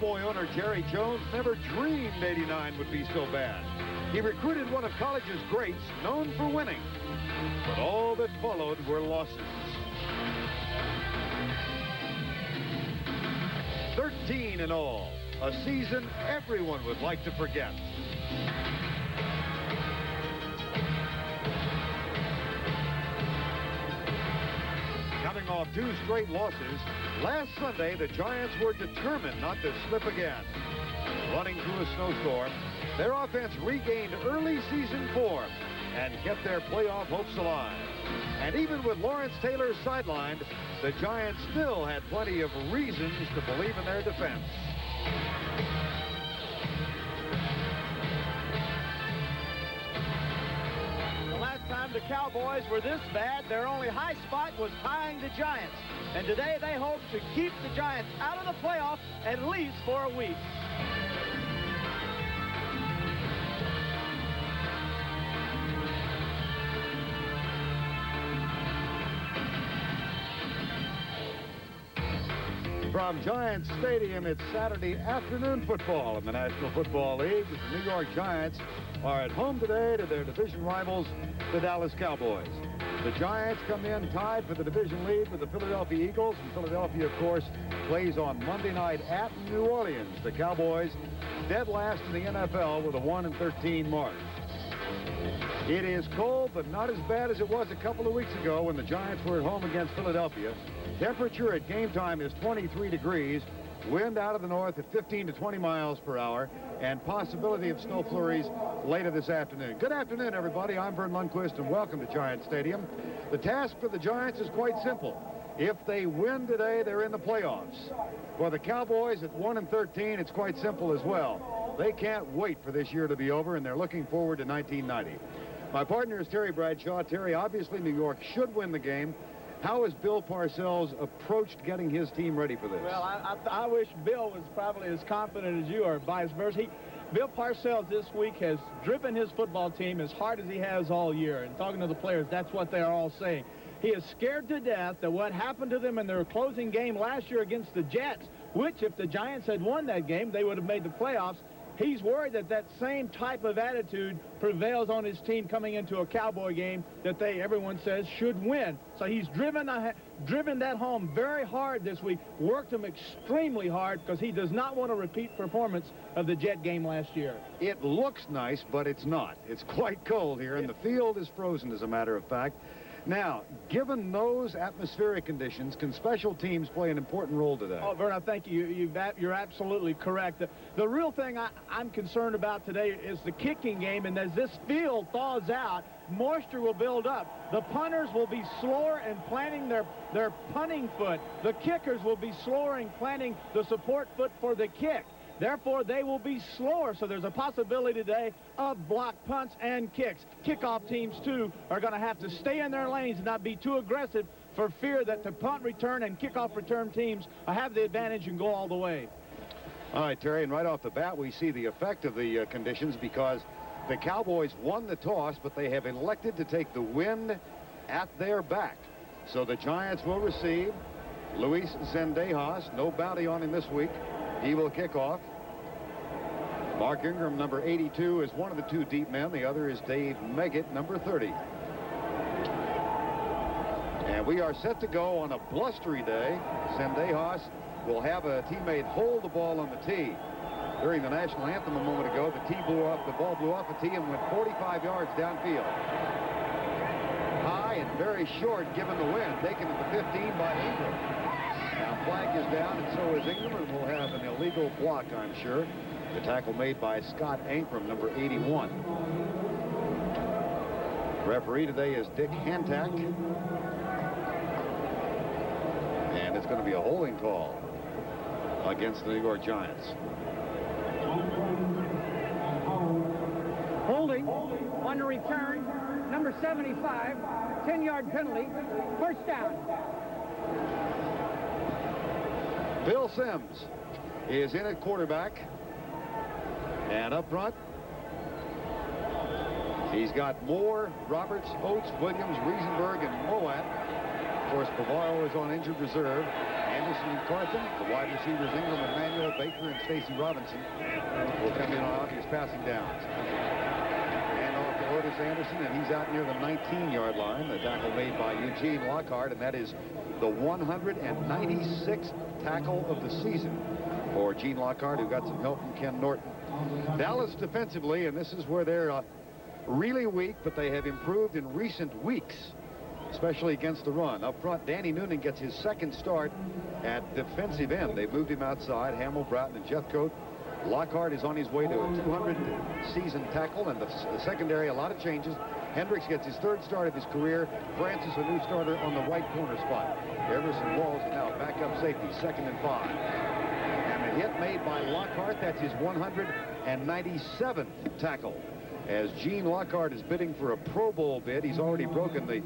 Cowboy owner Jerry Jones never dreamed '89 would be so bad. He recruited one of college's greats known for winning, but all that followed were losses. 13 in all, a season everyone would like to forget. Coming off 2 straight losses, last Sunday the Giants were determined not to slip again. Running through a snowstorm, their offense regained early season form and kept their playoff hopes alive. And even with Lawrence Taylor sidelined, the Giants still had plenty of reasons to believe in their defense. The last time the Cowboys were this bad, their only high spot was tying the Giants. And today they hope to keep the Giants out of the playoffs at least for a week. From Giants Stadium, it's Saturday afternoon football in the National Football League. The New York Giants are at home today to their division rivals, the Dallas Cowboys. The Giants come in tied for the division lead with the Philadelphia Eagles. And Philadelphia, of course, plays on Monday night at New Orleans. The Cowboys dead last in the NFL with a 1-13 mark. It is cold, but not as bad as it was a couple of weeks ago when the Giants were at home against Philadelphia. Temperature at game time is 23 degrees. Wind out of the north at 15 to 20 miles per hour. And possibility of snow flurries later this afternoon. Good afternoon, everybody. I'm Vern Lundquist, and welcome to Giant Stadium. The task for the Giants is quite simple. If they win today, they're in the playoffs. For the Cowboys at 1-13, it's quite simple as well. They can't wait for this year to be over, and they're looking forward to 1990. My partner is Terry Bradshaw. Terry, obviously New York should win the game. How has Bill Parcells approached getting his team ready for this? Well, I wish Bill was probably as confident as you are, vice versa. Bill Parcells this week has driven his football team as hard as he has all year. And talking to the players, that's what they're all saying. He is scared to death that what happened to them in their closing game last year against the Jets, which if the Giants had won that game, they would have made the playoffs. He's worried that that same type of attitude prevails on his team coming into a Cowboy game that everyone says should win. So he's driven that home very hard this week, worked him extremely hard because he does not want a repeat performance of the Jet game last year. It looks nice, but it's not. It's quite cold here, and the field is frozen, as a matter of fact. Now, given those atmospheric conditions, can special teams play an important role today? Oh, Vern, thank you. You're absolutely correct. The real thing I'm concerned about today is the kicking game, and as this field thaws out, moisture will build up. The punters will be slower in planting their punting foot. The kickers will be slower in planting the support foot for the kick. Therefore, they will be slower, so there's a possibility today of block punts and kicks. Kickoff teams, too, are going to have to stay in their lanes and not be too aggressive for fear that the punt return and kickoff return teams have the advantage and go all the way. All right, Terry, and right off the bat, we see the effect of the conditions because the Cowboys won the toss, but they have elected to take the wind at their back. So the Giants will receive Luis Zendejas. No bounty on him this week. He will kick off. Mark Ingram, number 82, is one of the 2 deep men. The other is Dave Meggett, number 30. And we are set to go on a blustery day. Zendejas will have a teammate hold the ball on the tee. During the national anthem a moment ago, the ball blew off the tee and went 45 yards downfield. High and very short given the wind, taken at the 15 by Ingram. Now, flag is down, and so is Ingram, and we'll have an illegal block, I'm sure. The tackle made by Scott Ankrum, number 81. Referee today is Dick Hantak. And it's going to be a holding call against the New York Giants. Holding on the return, number 75, 10-yard penalty, first down. Bill Sims is in at quarterback. And up front, he's got Moore, Roberts, Oates, Williams, Riesenberg, and Moat. Of course, Bavaro is on injured reserve. Anderson and Carthen, the wide receivers Ingram, Emmanuel, Baker, and Stacy Robinson will come in on obvious passing downs. And off to Otis Anderson, and he's out near the 19-yard line. The tackle made by Eugene Lockhart, and that is the 196th tackle of the season for Gene Lockhart, who got some help from Ken Norton. Dallas defensively, and this is where they're really weak, but they have improved in recent weeks, especially against the run. Up front, Danny Noonan gets his second start at defensive end. They've moved him outside. Hamill, Broughton, and Jeffcoat. Lockhart is on his way to a 200 season tackle, and the secondary, a lot of changes. Hendricks gets his third start of his career. Francis, a new starter on the right corner spot. Everson Walls is now backup safety, 2nd and 5. And the hit made by Lockhart, that's his 197th tackle. As Gene Lockhart is bidding for a Pro Bowl bid, he's already broken the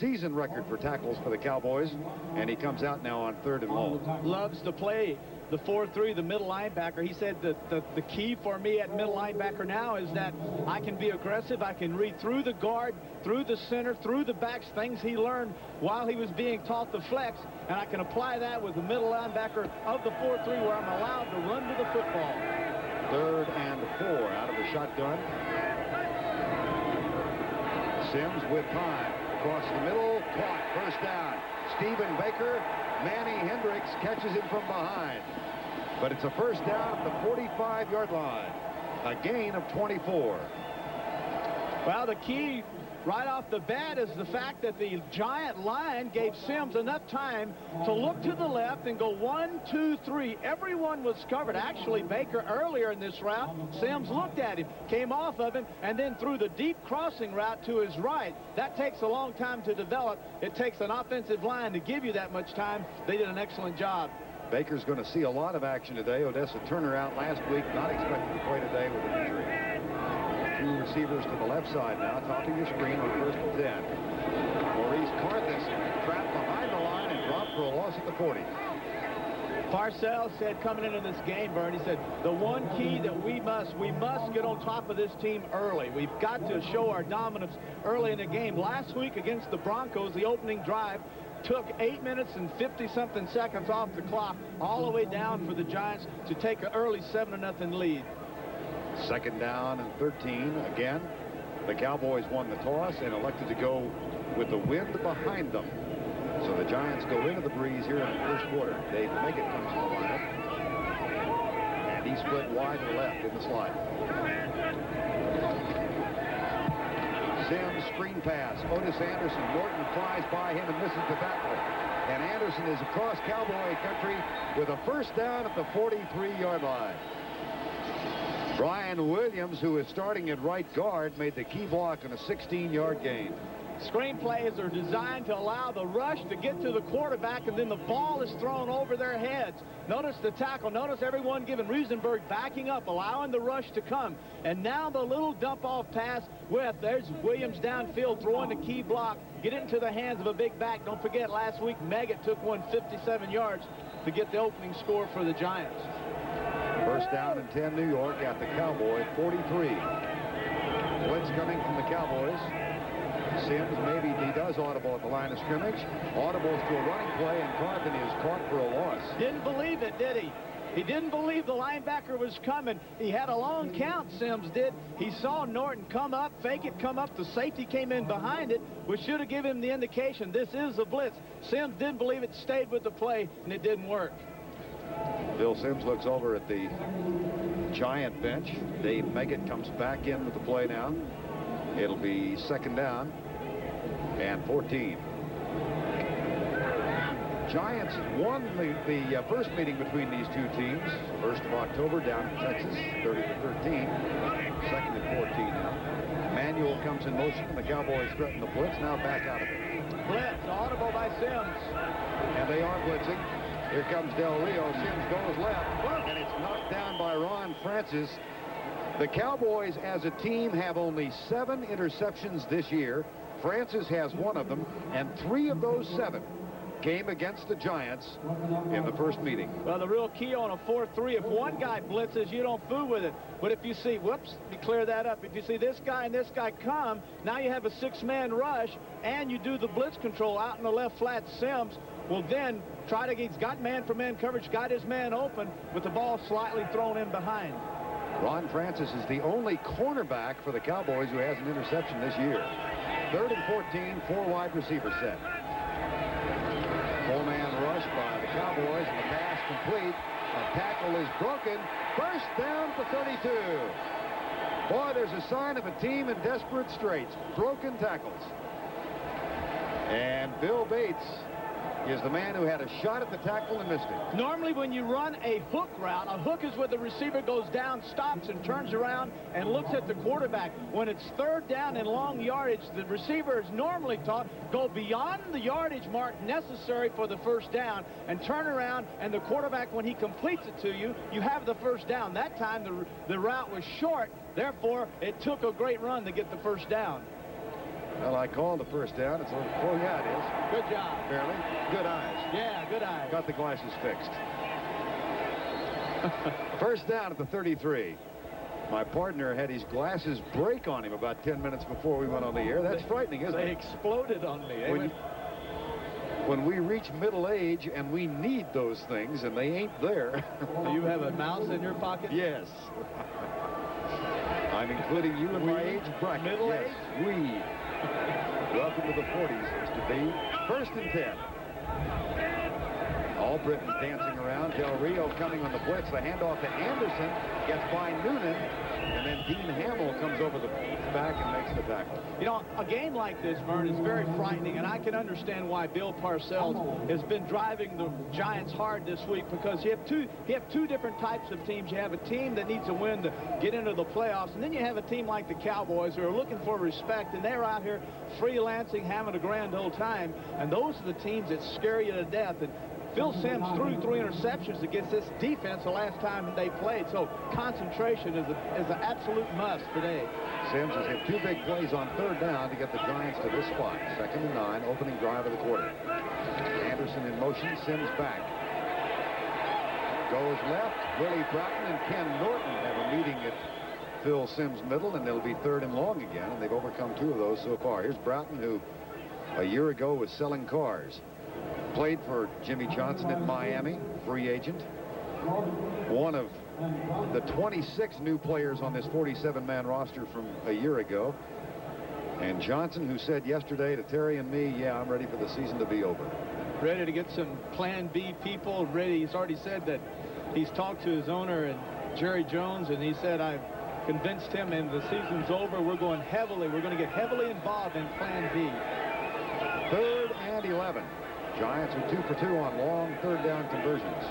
season record for tackles for the Cowboys, and he comes out now on 3rd and long. Loves to play the 4-3, the middle linebacker. He said that the key for me at middle linebacker now is that I can be aggressive. I can read through the guard, through the center, through the backs, things he learned while he was being taught to flex, and I can apply that with the middle linebacker of the 4-3 where I'm allowed to run to the football. 3rd and 4 out of the shotgun. Sims with time. Across the middle. Caught. First down. Stephen Baker. Manny Hendricks catches him from behind. But it's a first down at the 45-yard line. A gain of 24. Well, the key right off the bat is the fact that the Giant line gave Sims enough time to look to the left and go 1, 2, 3. Everyone was covered. Actually, Baker earlier in this route, Sims looked at him, came off of him, and then threw the deep crossing route to his right. That takes a long time to develop. It takes an offensive line to give you that much time. They did an excellent job. Baker's going to see a lot of action today. Odessa Turner out last week, not expected to play today with an injury. 2 receivers to the left side now, topping the screen on 1st and 10. Maurice Carthus trapped behind the line and dropped for a loss at the 40. Parcells said coming into this game, Vern, he said, the one key that we must get on top of this team early. We've got to show our dominance early in the game. Last week against the Broncos, the opening drive took 8 minutes and 50-something seconds off the clock, all the way down for the Giants to take an early 7-0 lead. 2nd down and 13. Again, the Cowboys won the toss and elected to go with the wind behind them. So the Giants go into the breeze here in the first quarter. Dave Meggett comes to the lineup. And he split wide to the left in the slide. Sims screen pass. Otis Anderson. Norton flies by him and misses the tackle. And Anderson is across Cowboy country with a first down at the 43-yard line. Brian Williams, who is starting at right guard, made the key block on a 16-yard gain. Screen plays are designed to allow the rush to get to the quarterback, and then the ball is thrown over their heads. Notice the tackle. Notice everyone giving Riesenberg backing up, allowing the rush to come. And now the little dump-off pass there's Williams downfield throwing the key block. Get it into the hands of a big back. Don't forget, last week, Meggett took 157 yards to get the opening score for the Giants. First down and 10, New York at the Cowboy 43. Blitz coming from the Cowboys. Sims, maybe he does audible at the line of scrimmage. Audibles to a running play, and Carthen is caught for a loss. Didn't believe it, did he? He didn't believe the linebacker was coming. He had a long count, Sims did. He saw Norton come up, fake it, come up. The safety came in behind it, which should have given him the indication this is a blitz. Sims didn't believe it, stayed with the play, and it didn't work. Bill Sims looks over at the Giant bench. Dave Meggett comes back in with the play now. It'll be 2nd down and 14. Giants won the first meeting between these two teams, 1st of October down in Texas, 30-13. 2nd and 14 now. Manuel comes in motion, and the Cowboys threaten the blitz. Now back out of it. Blitz, audible by Sims. And they are blitzing. Here comes Del Rio. Sims goes left, and it's knocked down by Ron Francis. The Cowboys as a team have only 7 interceptions this year. Francis has 1 of them, and 3 of those 7 game against the Giants in the first meeting. Well, the real key on a 4-3, if one guy blitzes, you don't fool with it. But if you see, whoops, you clear that up. If you see this guy and this guy come, now you have a 6-man rush, and you do the blitz control out in the left flat. Sims will then try to get, he's got man-for-man coverage, got his man open, with the ball slightly thrown in behind. Ron Francis is the only cornerback for the Cowboys who has an interception this year. 3rd and 14, 4-wide receiver set. 4-man rush by the Cowboys, and the pass complete. A tackle is broken. First down for 32. Boy, there's a sign of a team in desperate straits. Broken tackles. And Bill Bates is the man who had a shot at the tackle and missed it. Normally when you run a hook route, a hook is where the receiver goes down, stops, and turns around and looks at the quarterback. When it's 3rd down and long yardage, the receiver is normally taught go beyond the yardage mark necessary for the first down and turn around, and the quarterback, when he completes it to you, you have the first down. That time the route was short, therefore it took a great run to get the first down. Well, I called the first down. It's over. Oh, yeah, it is. Good job. Barely. Good eyes. Yeah, good eyes. Got the glasses fixed. First down at the 33. My partner had his glasses break on him about 10 minutes before we went on the air. That's frightening, isn't it? They exploded on me. When we reach middle age and we need those things and they ain't there. Do you have a mouse in your pocket? Yes. I'm including you in my age bracket. Middle age? We. Welcome to the 40s, Mr. B. 1st and 10. Albritton dancing around. Del Rio coming on the blitz. The handoff to Anderson. Gets by Noonan. And then Dean Hamill comes over the back and makes the tackle. You know, a game like this, Vern, is very frightening, and I can understand why Bill Parcells has been driving the Giants hard this week, because you have two different types of teams. You have a team that needs a win to get into the playoffs, and then you have a team like the Cowboys who are looking for respect, and they're out here freelancing, having a grand old time, and those are the teams that scare you to death. And Phil Simms threw 3 interceptions against this defense the last time they played, so concentration is an absolute must today. Simms has hit 2 big plays on 3rd down to get the Giants to this spot. 2nd and 9, opening drive of the quarter. Anderson in motion, Simms back. Goes left. Willie Broughton and Ken Norton have a meeting at Phil Simms' middle, and they'll be 3rd and long again, and they've overcome 2 of those so far. Here's Broughton, who a year ago was selling cars. Played for Jimmy Johnson in Miami, free agent. One of the 26 new players on this 47-man roster from a year ago. And Johnson, who said yesterday to Terry and me, yeah, I'm ready for the season to be over. Ready to get some Plan B people ready. He's already said that he's talked to his owner, and Jerry Jones, and he said, I've convinced him, and the season's over. We're going to get heavily involved in Plan B. 3rd and 11. Giants are 2 for 2 on long 3rd down conversions.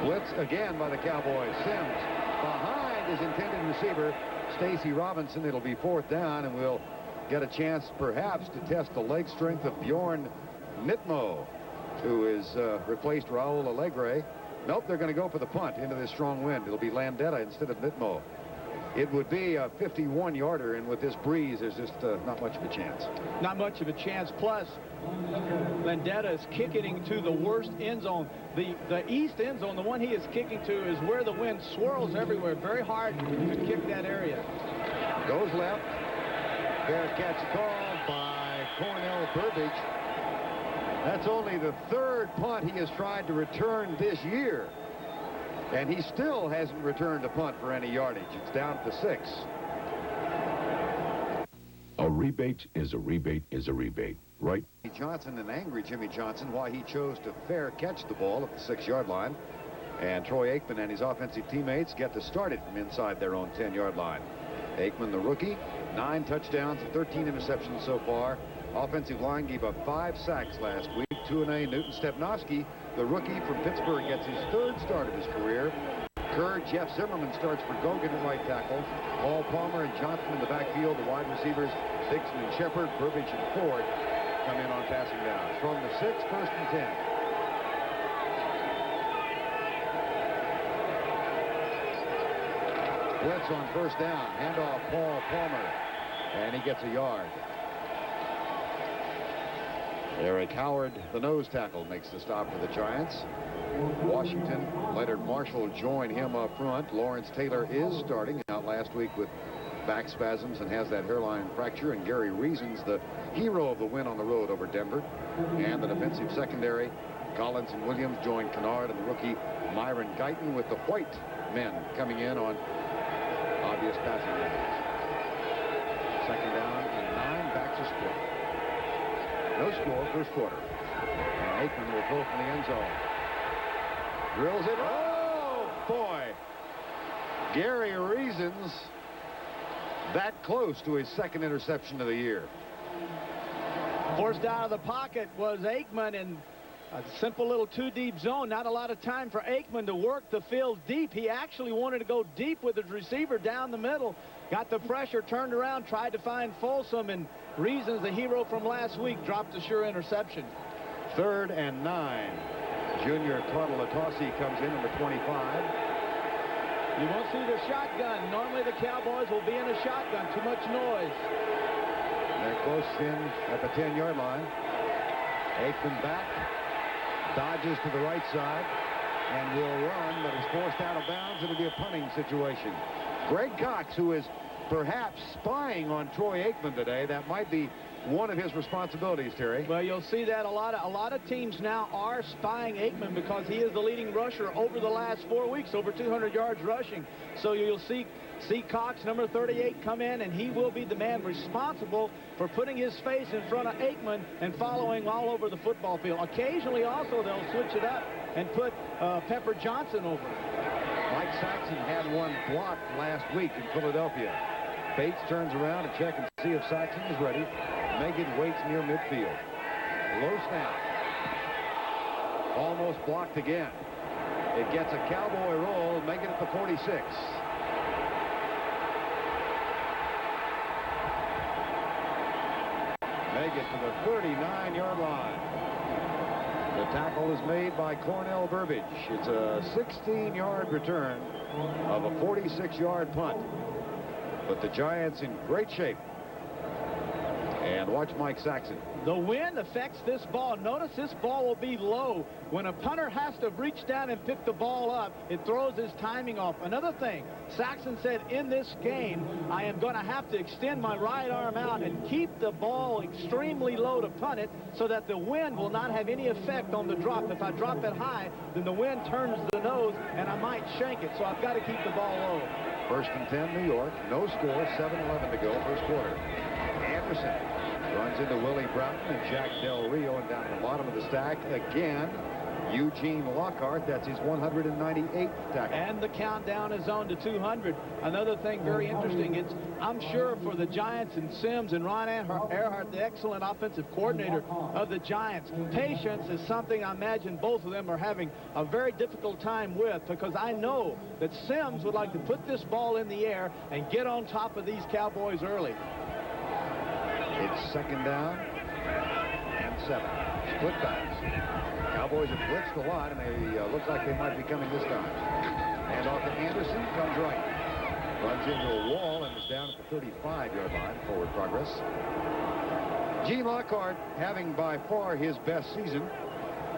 Blitz again by the Cowboys. Simms behind his intended receiver, Stacy Robinson. It'll be 4th down, and we'll get a chance perhaps to test the leg strength of Bjorn Nitmo, who is replaced Raul Alegre. Nope, they're going to go for the punt into this strong wind. It'll be Landeta instead of Nitmo. It would be a 51-yarder, and with this breeze, there's just not much of a chance. Not much of a chance. Plus, Landeta is kicking to the worst end zone. The east end zone, the one he is kicking to, is where the wind swirls everywhere. Very hard to kick that area. Goes left. Fair catch called by Cornell Burbage. That's only the 3rd punt he has tried to return this year. And he still hasn't returned a punt for any yardage. It's down to 6. A rebate is a rebate is a rebate, right? Johnson, and angry Jimmy Johnson, why he chose to fair catch the ball at the 6-yard line. And Troy Aikman and his offensive teammates get to start it from inside their own 10-yard line. Aikman, the rookie, 9 touchdowns and 13 interceptions so far. Offensive line gave up 5 sacks last week. 2-A Newton Stepnoski, the rookie from Pittsburgh, gets his 3rd start of his career. Kerr, Jeff Zimmerman starts for Gogan at right tackle. Paul Palmer and Johnson in the backfield. The wide receivers, Dixon and Shepard, Burbage and Ford come in on passing downs. From the 6, 1st and 10. Blitz on 1st down. Handoff Paul Palmer. And he gets a yard. Eric Howard, the nose tackle, makes the stop for the Giants. Washington, Leonard Marshall join him up front. Lawrence Taylor is starting out last week with back spasms and has that hairline fracture. And Gary Reason's the hero of the win on the road over Denver. And the defensive secondary, Collins and Williams join Kennard and the rookie Myron Guyton, with the white men coming in on obvious passing lanes. Second down and 9, backs are split. No score, first quarter. And Aikman will throw from the end zone. Drills it. Oh, boy. Gary Reason's that close to his second interception of the year. Forced out of the pocket was Aikman in a simple little 2-deep zone. Not a lot of time for Aikman to work the field deep. He actually wanted to go deep with his receiver down the middle. Got the pressure, turned around, tried to find Folsom, and Reasons, the hero from last week, dropped a sure interception. 3rd and 9. Junior Tartalatossi comes in, number 25. You won't see the shotgun. Normally the Cowboys will be in a shotgun. Too much noise. They're close in at the 10-yard line. Aikman back. Dodges to the right side and will run, but is forced out of bounds. It'll be a punting situation. Greg Cox, who is perhaps spying on Troy Aikman today, that might be one of his responsibilities, Terry. Well, you'll see that a lot of teams now are spying Aikman because he is the leading rusher over the last 4 weeks, over 200 yards rushing. So you'll see Cox, number 38, come in, and he will be the man responsible for putting his face in front of Aikman and following all over the football field. Occasionally also they'll switch it up and put Pepper Johnson over. Mike Saxon had one blocked last week in Philadelphia. Bates turns around to check and see if Saxon is ready. Megan waits near midfield. Low snap. Almost blocked again. It gets a Cowboy roll, make it at the 46. Make it to the 39-yard line. The tackle is made by Cornell Burbage. It's a 16-yard return of a 46-yard punt. But the Giants in great shape. And watch Mike Saxon. The wind affects this ball. Notice this ball will be low. When a punter has to reach down and pick the ball up, it throws his timing off. Another thing, Saxon said, in this game, I am going to have to extend my right arm out and keep the ball extremely low to punt it so that the wind will not have any effect on the drop. If I drop it high, then the wind turns the nose and I might shank it. So I've got to keep the ball low. 1st and 10, New York. No score, 7:11 to go, first quarter. Anderson runs into Willie Broughton and Jack Del Rio, and down at the bottom of the stack again, Eugene Lockhart. That's his 198th tackle. And the countdown is on to 200. Another thing very interesting, I'm sure for the Giants and Sims and Ron Earhart, the excellent offensive coordinator of the Giants, patience is something I imagine both of them are having a very difficult time with, because I know that Sims would like to put this ball in the air and get on top of these Cowboys early. It's 2nd down and 7. Split backs. Cowboys have blitzed a lot, and they look like they might be coming this time. And off to Anderson, comes right. Runs into a wall and is down at the 35-yard line. Forward progress. Gene Lockhart having by far his best season.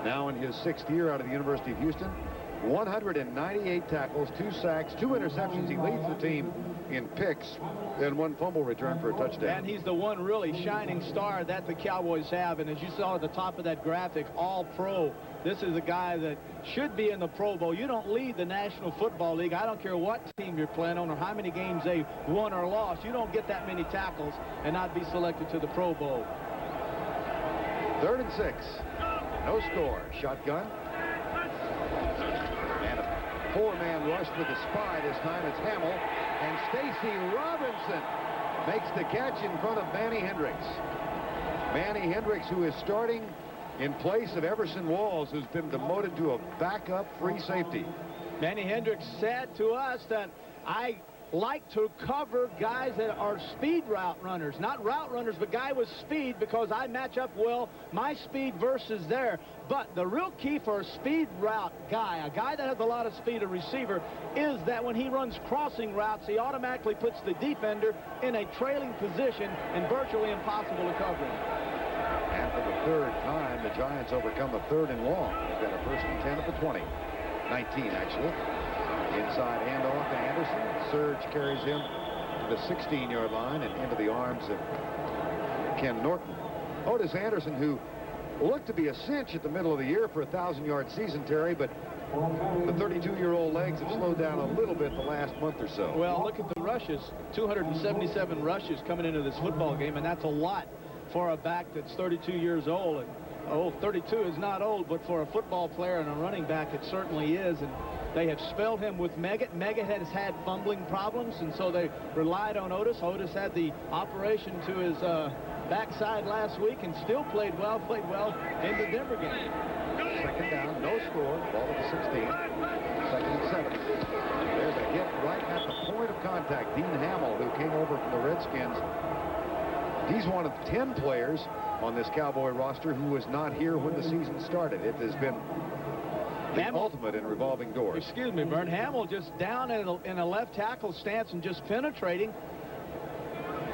Now in his 6th year out of the University of Houston. 198 tackles, 2 sacks, 2 interceptions. He leads the team in picks and 1 fumble return for a touchdown. And he's the one really shining star that the Cowboys have. And as you saw at the top of that graphic, all pro. This is a guy that should be in the Pro Bowl. You don't lead the National Football League. I don't care what team you're playing on or how many games they won or lost. You don't get that many tackles and not be selected to the Pro Bowl. 3rd and 6. No score. Shotgun. And a 4-man rush with the spy. This time it's Hamill. And Stacy Robinson makes the catch in front of Manny Hendricks. Manny Hendricks, who is starting in place of Everson Walls, who's been demoted to a backup free safety. Manny Hendricks said to us that I like to cover guys that are speed route runners. Not route runners, but guy with speed, because I match up well my speed versus there. But the real key for a speed route guy, a guy that has a lot of speed, a receiver, is that when he runs crossing routes, he automatically puts the defender in a trailing position and virtually impossible to cover him. And for the third time, the Giants overcome a 3rd and long. They've got a 1st and 10 at the 20. 19, actually. Inside handoff to Anderson. Surge carries him to the 16-yard line and into the arms of Ken Norton. Otis Anderson, who looked to be a cinch at the middle of the year for a 1,000-yard season, Terry, but the 32-year-old legs have slowed down a little bit the last month or so. Well, look at the rushes. 277 rushes coming into this football game, and that's a lot for a back that's 32 years old. And 32 is not old, but for a football player and a running back, it certainly is. And they have spelled him with Meggett. Meggett has had fumbling problems, and so they relied on Otis. Otis had the operation to his backside last week and still played well in the Denver game. 2nd down, no score, ball at the 16, 2nd and 7. There's a hit right at the point of contact. Dean Hamill, who came over from the Redskins. He's one of 10 players on this Cowboy roster who was not here when the season started. It has been the ultimate in revolving doors. Excuse me, Bern. Hamill just down in a left tackle stance and just penetrating.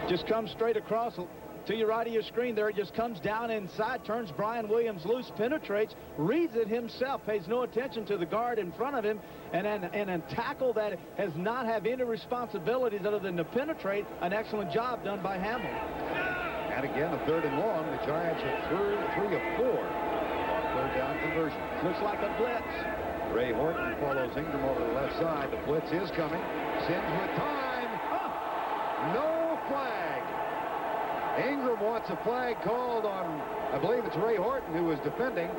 Just comes straight across to your right of your screen there. It just comes down inside, turns Brian Williams loose, penetrates, reads it himself, pays no attention to the guard in front of him, and a tackle that does not have any responsibilities other than to penetrate. An excellent job done by Hamill. And again, a 3rd and long. The Giants are 3 of 4 on 3rd down conversion. Looks like a blitz. Ray Horton follows Ingram over the left side. The blitz is coming. Sims with time. No flag. Ingram wants a flag called on, I believe it's Ray Horton who is defending.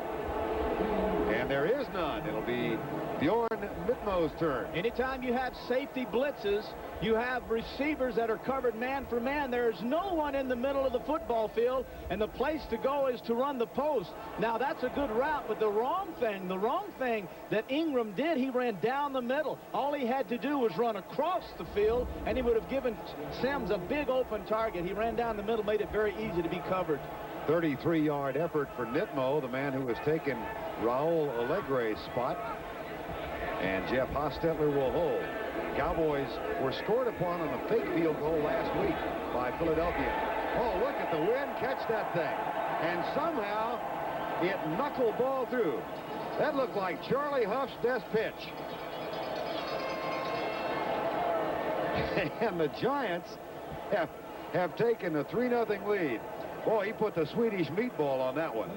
And there is none. It'll be Bjorn Mitmo's turn. Anytime you have safety blitzes, you have receivers that are covered man for man. There's no one in the middle of the football field, and the place to go is to run the post. Now, that's a good route, but the wrong thing that Ingram did, he ran down the middle. All he had to do was run across the field, and he would have given Sims a big open target. He ran down the middle, made it very easy to be covered. 33-yard effort for Nitmo, the man who has taken Raul Alegre's spot. And Jeff Hostetler will hold. Cowboys were scored upon on a fake field goal last week by Philadelphia. Oh, look at the wind catch that thing. And somehow it knuckleballed through. That looked like Charlie Huff's best pitch. And the Giants have taken a 3-0 lead. Boy, he put the Swedish meatball on that one.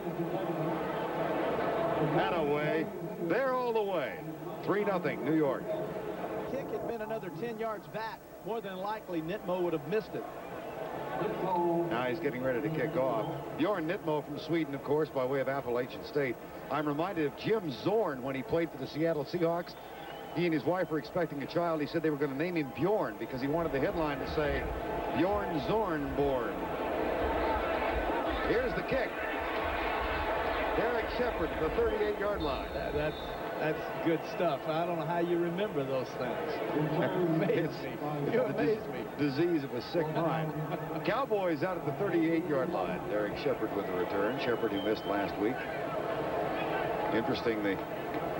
That away. They're all the way. 3-0 New York. Kick had been another 10 yards back. More than likely, Nitmo would have missed it. Now he's getting ready to kick off. Bjorn Nitmo from Sweden, of course, by way of Appalachian State. I'm reminded of Jim Zorn when he played for the Seattle Seahawks. He and his wife were expecting a child. He said they were going to name him Bjorn because he wanted the headline to say, Bjorn Zorn born. Here's the kick. Derek Shepard at the 38-yard line. That's good stuff. I don't know how you remember those things. You amaze me. Disease of a sick mind. Cowboys out at the 38-yard line. Derek Shepard with the return. Shepard who missed last week. Interesting, the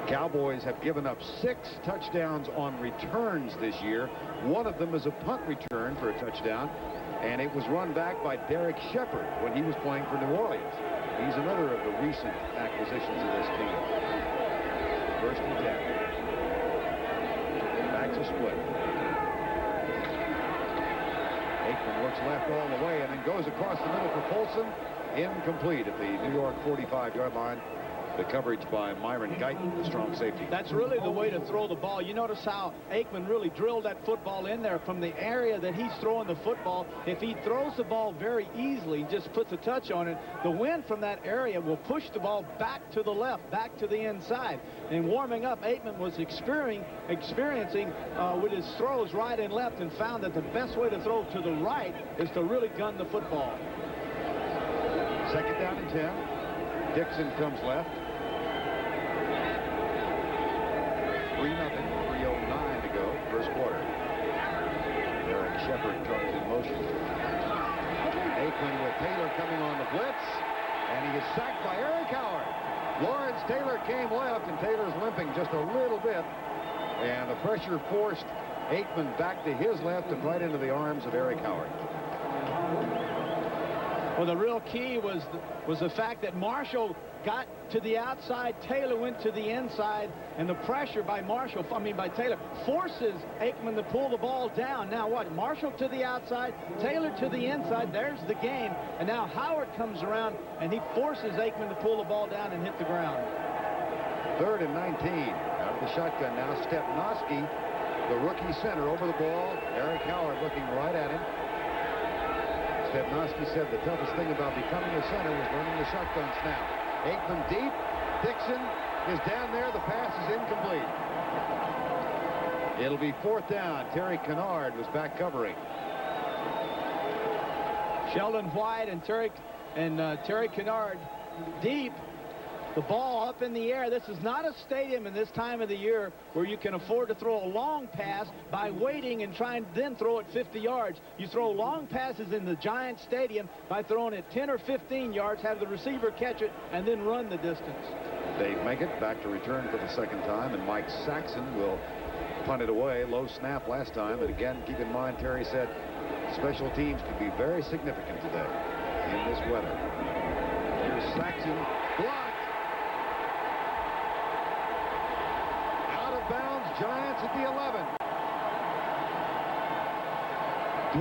Cowboys have given up 6 touchdowns on returns this year. One of them is a punt return for a touchdown, and it was run back by Derek Shepard when he was playing for New Orleans. He's another of the recent acquisitions of this team. 1st and 10. Back to split. Aikman works left all the way and then goes across the middle for Folsom. Incomplete at the New York 45-yard line. The coverage by Myron Guyton, the strong safety. That's really the way to throw the ball. You notice how Aikman really drilled that football in there from the area that he's throwing the football. If he throws the ball very easily, just puts a touch on it, the wind from that area will push the ball back to the left, back to the inside. And warming up, Aikman was experiencing with his throws right and left and found that the best way to throw to the right is to really gun the football. 2nd down and 10. Dixon comes left. 3-0, 3:09 to go, 1st quarter. Derek Shepard comes in motion. Aikman with Taylor coming on the blitz, and he is sacked by Eric Howard. Lawrence Taylor came left, and Taylor's limping just a little bit, and the pressure forced Aikman back to his left and right into the arms of Eric Howard. Well, the real key was the fact that Marshall got to the outside, Taylor went to the inside, and the pressure by Taylor forces Aikman to pull the ball down. Now what? Marshall to the outside, Taylor to the inside. There's the game. And now Howard comes around, and he forces Aikman to pull the ball down and hit the ground. 3rd and 19. Out of the shotgun now. Stepnoski, the rookie center, over the ball. Eric Howard looking right at him. Stepnoski said the toughest thing about becoming a center was learning the shotgun snap. Aikman deep. Dixon is down there. The pass is incomplete. It'll be 4th down. Terry Kennard was back covering. Sheldon White and Terry Kennard deep. The ball up in the air. This is not a stadium in this time of the year where you can afford to throw a long pass by waiting and trying to then throw it 50 yards. You throw long passes in the Giant Stadium by throwing it 10 or 15 yards, have the receiver catch it, and then run the distance. Dave Meggett back to return for the 2nd time, and Mike Saxon will punt it away. Low snap last time, and again, keep in mind, Terry said special teams could be very significant today in this weather. Here's Saxon. Blocked. Bounds. Giants at the 11.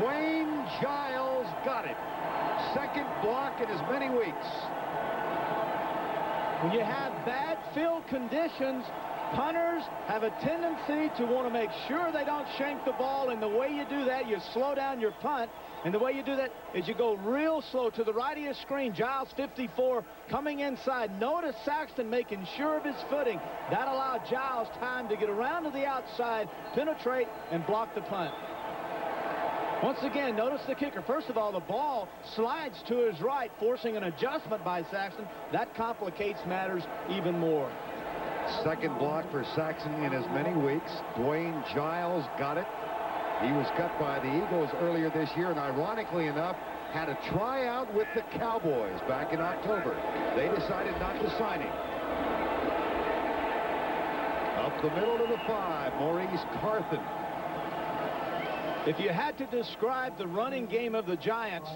Dwayne Giles got it. 2nd block in as many weeks. When you have bad field conditions, punters have a tendency to want to make sure they don't shank the ball, and the way you do that, you slow down your punt. And the way you do that is you go real slow to the right of your screen. Giles 54 coming inside. Notice Saxton making sure of his footing. That allowed Giles time to get around to the outside, penetrate, and block the punt. Once again, notice the kicker. First of all, the ball slides to his right, forcing an adjustment by Saxton. That complicates matters even more. 2nd block for Saxon in as many weeks. Dwayne Giles got it. He was cut by the Eagles earlier this year, and ironically enough, had a tryout with the Cowboys back in October. They decided not to sign him. Up the middle to the 5, Maurice Carthen. If you had to describe the running game of the Giants,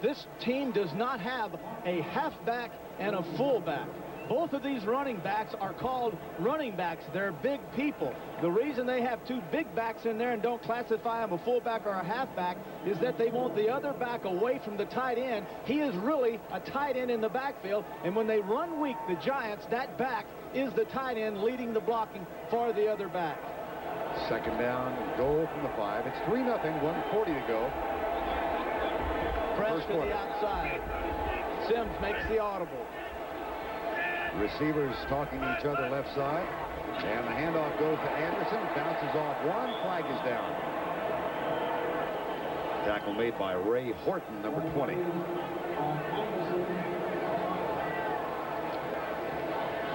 this team does not have a halfback and a fullback. Both of these running backs are called running backs. They're big people. The reason they have 2 big backs in there and don't classify them a fullback or a halfback is that they want the other back away from the tight end. He is really a tight end in the backfield, and when they run weak, the Giants, that back is the tight end leading the blocking for the other back. 2nd down, goal from the 5. It's 3-0, 1:40 to go. Press to the outside. Sims makes the audible. Receivers talking to each other left side, and the handoff goes to Anderson. Bounces off one. Flag is down. Tackle made by Ray Horton, number 20.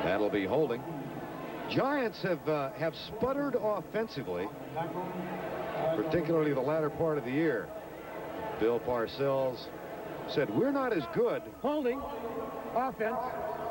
That'll be holding. Giants have sputtered offensively, particularly the latter part of the year. Bill Parcells said, "We're not as good." Holding. Offense.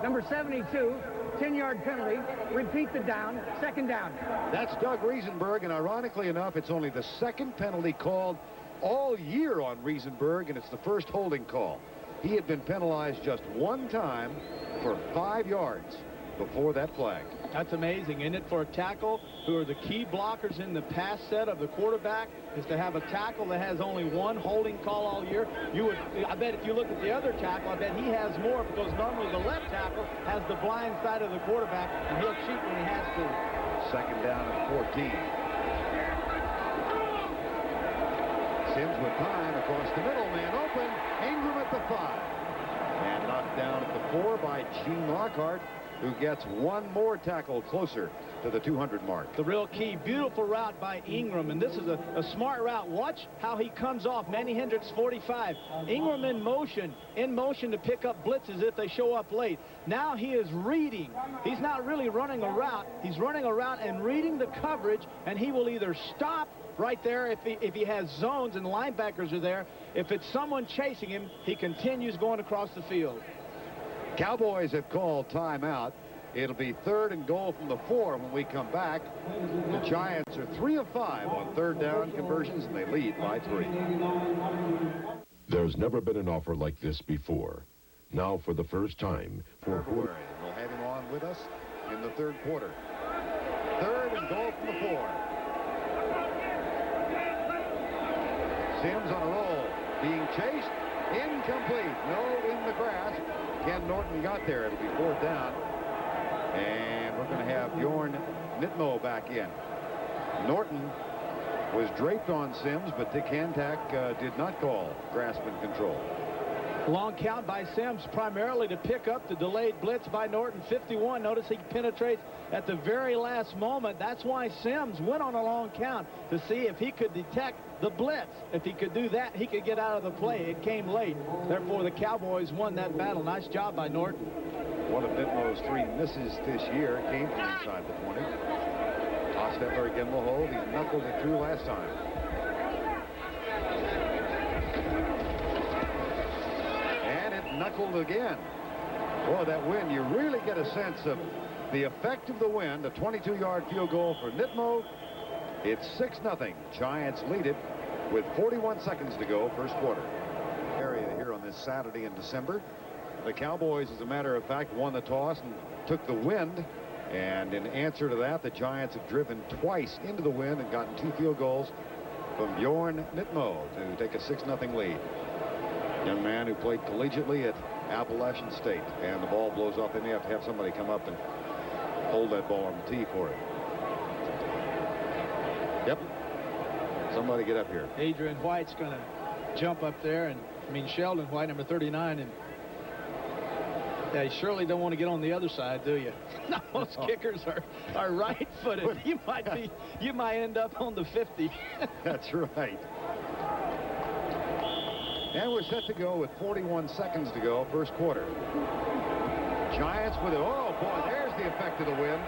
Number 72. 10-yard penalty. Repeat the down. 2nd down. That's Doug Riesenberg, and ironically enough, it's only the 2nd penalty called all year on Riesenberg, and it's the 1st holding call. He had been penalized just 1 time for 5 yards before that flag. That's amazing, isn't it, for a tackle who are the key blockers in the pass set of the quarterback, is to have a tackle that has only 1 holding call all year. I bet if you look at the other tackle, I bet he has more, because normally the left tackle has the blind side of the quarterback, and he'll cheat when he has to. 2nd down and 14. Sims with time across the middle, man open. Ingram at the 5. And knocked down at the 4 by Gene Lockhart, who gets 1 more tackle closer to the 200 mark. The real key, beautiful route by Ingram, and this is a smart route. Watch how he comes off. Manny Hendricks 45. Ingram in motion to pick up blitzes if they show up late. Now he is reading. He's not really running a route. He's running a route and reading the coverage, and he will either stop right there if he has zones and linebackers are there. If it's someone chasing him, he continues going across the field. Cowboys have called timeout. It'll be 3rd and goal from the 4 when we come back. The Giants are 3 of 5 on 3rd down conversions, and they lead by 3. There's never been an offer like this before. Now, for the first time, for February. We'll have him on with us in the third quarter. Third and goal from the 4. Sims on a roll. Being chased. Incomplete. No in the grass. Ken Norton got there. It'll be 4th down. And we're going to have Bjorn Nitmo back in. Norton was draped on Sims, but Dick Hantak did not call grasp and control. Long count by Sims, primarily to pick up the delayed blitz by Norton. 51. Notice he penetrates at the very last moment. That's why Sims went on a long count, to see if he could detect the blitz. If he could do that, he could get out of the play. It came late. Therefore, the Cowboys won that battle. Nice job by Norton. One of Nitmo's 3 misses this year came from inside the 20. Hostetler again will hold. He knuckled it through last time. And it knuckled again. Boy, that wind, you really get a sense of the effect of the wind. A 22-yard field goal for Nitmo. It's 6-0. Giants lead it with 41 seconds to go, first quarter. Area here on this Saturday in December. The Cowboys, as a matter of fact, won the toss and took the wind. And in answer to that, the Giants have driven twice into the wind and gotten 2 field goals from Bjorn Nitmo to take a 6-0 lead. Young man who played collegiately at Appalachian State. And the ball blows off. They may have to have somebody come up and hold that ball on the tee for it. Yep. Somebody get up here. Adrian White's going to jump up there. And I mean, Sheldon White, number 39. And yeah, you surely don't want to get on the other side, do you? No, most kickers are right-footed. You might end up on the 50. That's right. And we're set to go with 41 seconds to go, first quarter. Giants with it. Oh, boy, there's the effect of the wind.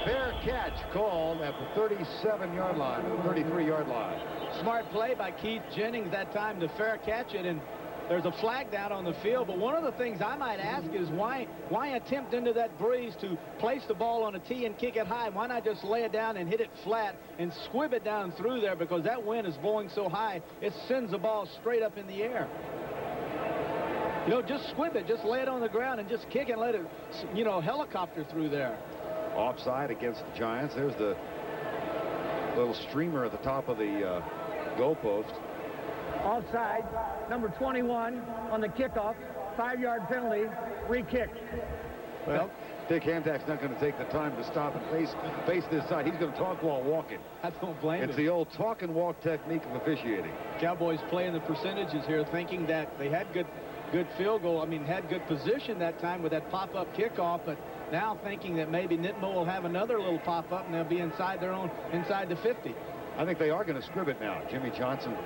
Fair catch called at the 37-yard line, or the 33-yard line. Smart play by Keith Jennings that time to fair catch it, and there's a flag down on the field. But one of the things I might ask is why attempt into that breeze to place the ball on a tee and kick it high? Why not just lay it down and hit it flat and squib it down through there, because that wind is blowing so high it sends the ball straight up in the air. You know, just squib it, just lay it on the ground and just kick and let it, you know, helicopter through there. Offside against the Giants. There's the little streamer at the top of the goalpost. Offside, number 21 on the kickoff. 5-yard penalty, re-kick. Well, Dick Hantak's not going to take the time to stop and face this side. He's going to talk while walking. I don't blame him. It's the old talk and walk technique of officiating. Cowboys playing the percentages here, thinking that they had good field goal. I mean, had good position that time with that pop-up kickoff, but now thinking that maybe Nitmo will have another little pop-up and they'll be inside the 50. I think they are going to scrib it now. Jimmy Johnson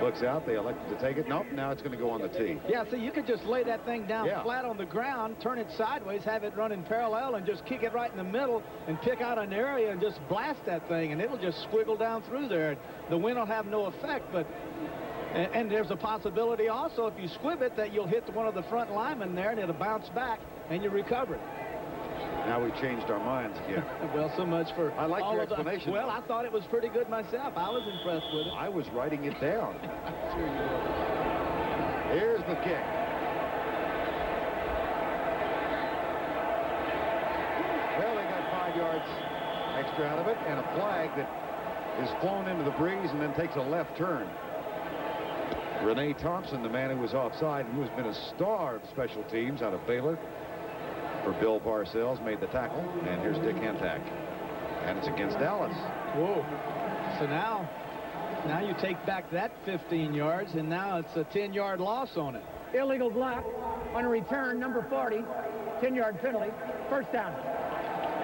looks out. They elected to take it. Nope, now it's going to go on the tee. Yeah, see, you could just lay that thing down flat on the ground, turn it sideways, have it run in parallel, and just kick it right in the middle and pick out an area and just blast that thing, and it'll just squiggle down through there. The wind will have no effect, but and there's a possibility also, if you squib it, that you'll hit one of the front linemen there and it'll bounce back and you recover it. Now we've changed our minds again. Well, so much for I like your explanation. Well, I thought it was pretty good myself. I was impressed with it. I was writing it down. Sure you were. Here's the kick. Well, they got 5 yards extra out of it, and a flag that is flown into the breeze and then takes a left turn. Renee Thompson, the man who was offside and who has been a star of special teams out of Baylor for Bill Parcells, made the tackle. And here's Dick Hantak. And it's against Dallas. Whoa. So now you take back that 15 yards, and now it's a 10-yard loss on it. Illegal block on a return, number 40. 10-yard penalty. First down.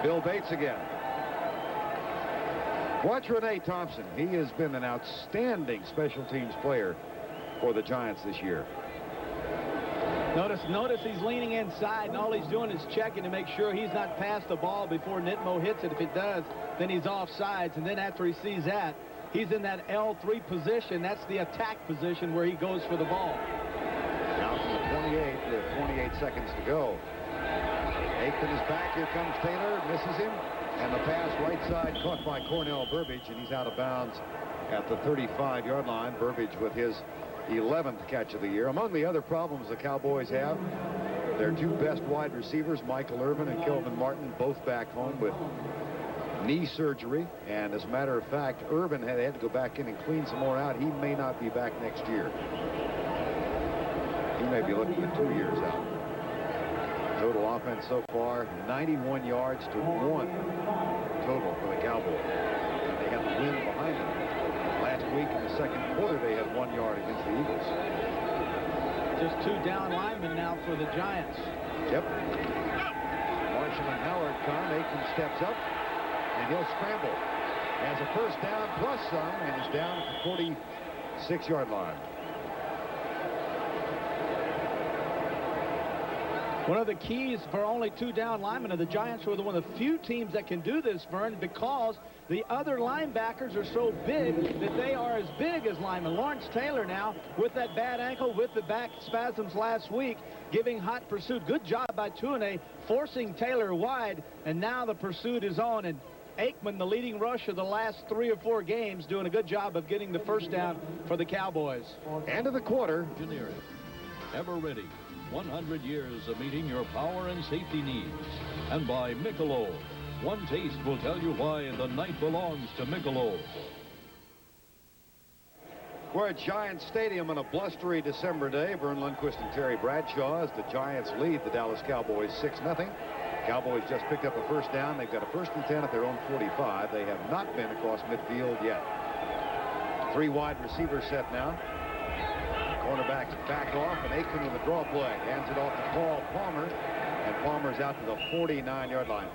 Bill Bates again. Watch Renee Thompson. He has been an outstanding special teams player for the Giants this year. Notice he's leaning inside, and all he's doing is checking to make sure he's not passed the ball before Nitmo hits it. If it does, then he's offsides, and then after he sees that, he's in that L3 position. That's the attack position where he goes for the ball. Now from the 28 with 28 seconds to go. Aikman is back. Here comes Taylor. Misses him. And the pass right side caught by Cornell Burbage, and he's out of bounds at the 35-yard line. Burbage with his 11th catch of the year. Among the other problems the Cowboys have, their two best wide receivers, Michael Irvin and Kelvin Martin, both back home with knee surgery. And as a matter of fact, Irvin had to go back in and clean some more out. He may not be back next year. He may be looking at 2 years out. Total offense so far, 91 yards to 1 total for the Cowboys. And they have the win behind them. Last week in the second quarter, they had 1 yard against the Eagles. Just 2 down linemen now for the Giants. Yep. Marshall and Howard come. Aikman steps up, and he'll scramble. Has a first down plus some, and is down at the 46-yard line. One of the keys for only 2 down linemen of the Giants were one of the few teams that can do this, Vern, because the other linebackers are so big that they are as big as linemen. Lawrence Taylor now with that bad ankle, with the back spasms last week, giving hot pursuit. Good job by Tuanay forcing Taylor wide, and now the pursuit is on. And Aikman, the leading rusher of the last 3 or 4 games, doing a good job of getting the first down for the Cowboys. End of the quarter. Engineering. Ever ready. 100 years of meeting your power and safety needs. And by Michelob. One taste will tell you why the night belongs to Michelob. We're at Giants Stadium on a blustery December day. Vern Lundquist and Terry Bradshaw as the Giants lead the Dallas Cowboys 6-0. Cowboys just picked up a first down. They've got a 1st and 10 at their own 45. They have not been across midfield yet. 3 wide receiver set now. Cornerbacks back off, and Aikman with a draw play. Hands it off to Paul Palmer, and Palmer's out to the 49-yard line.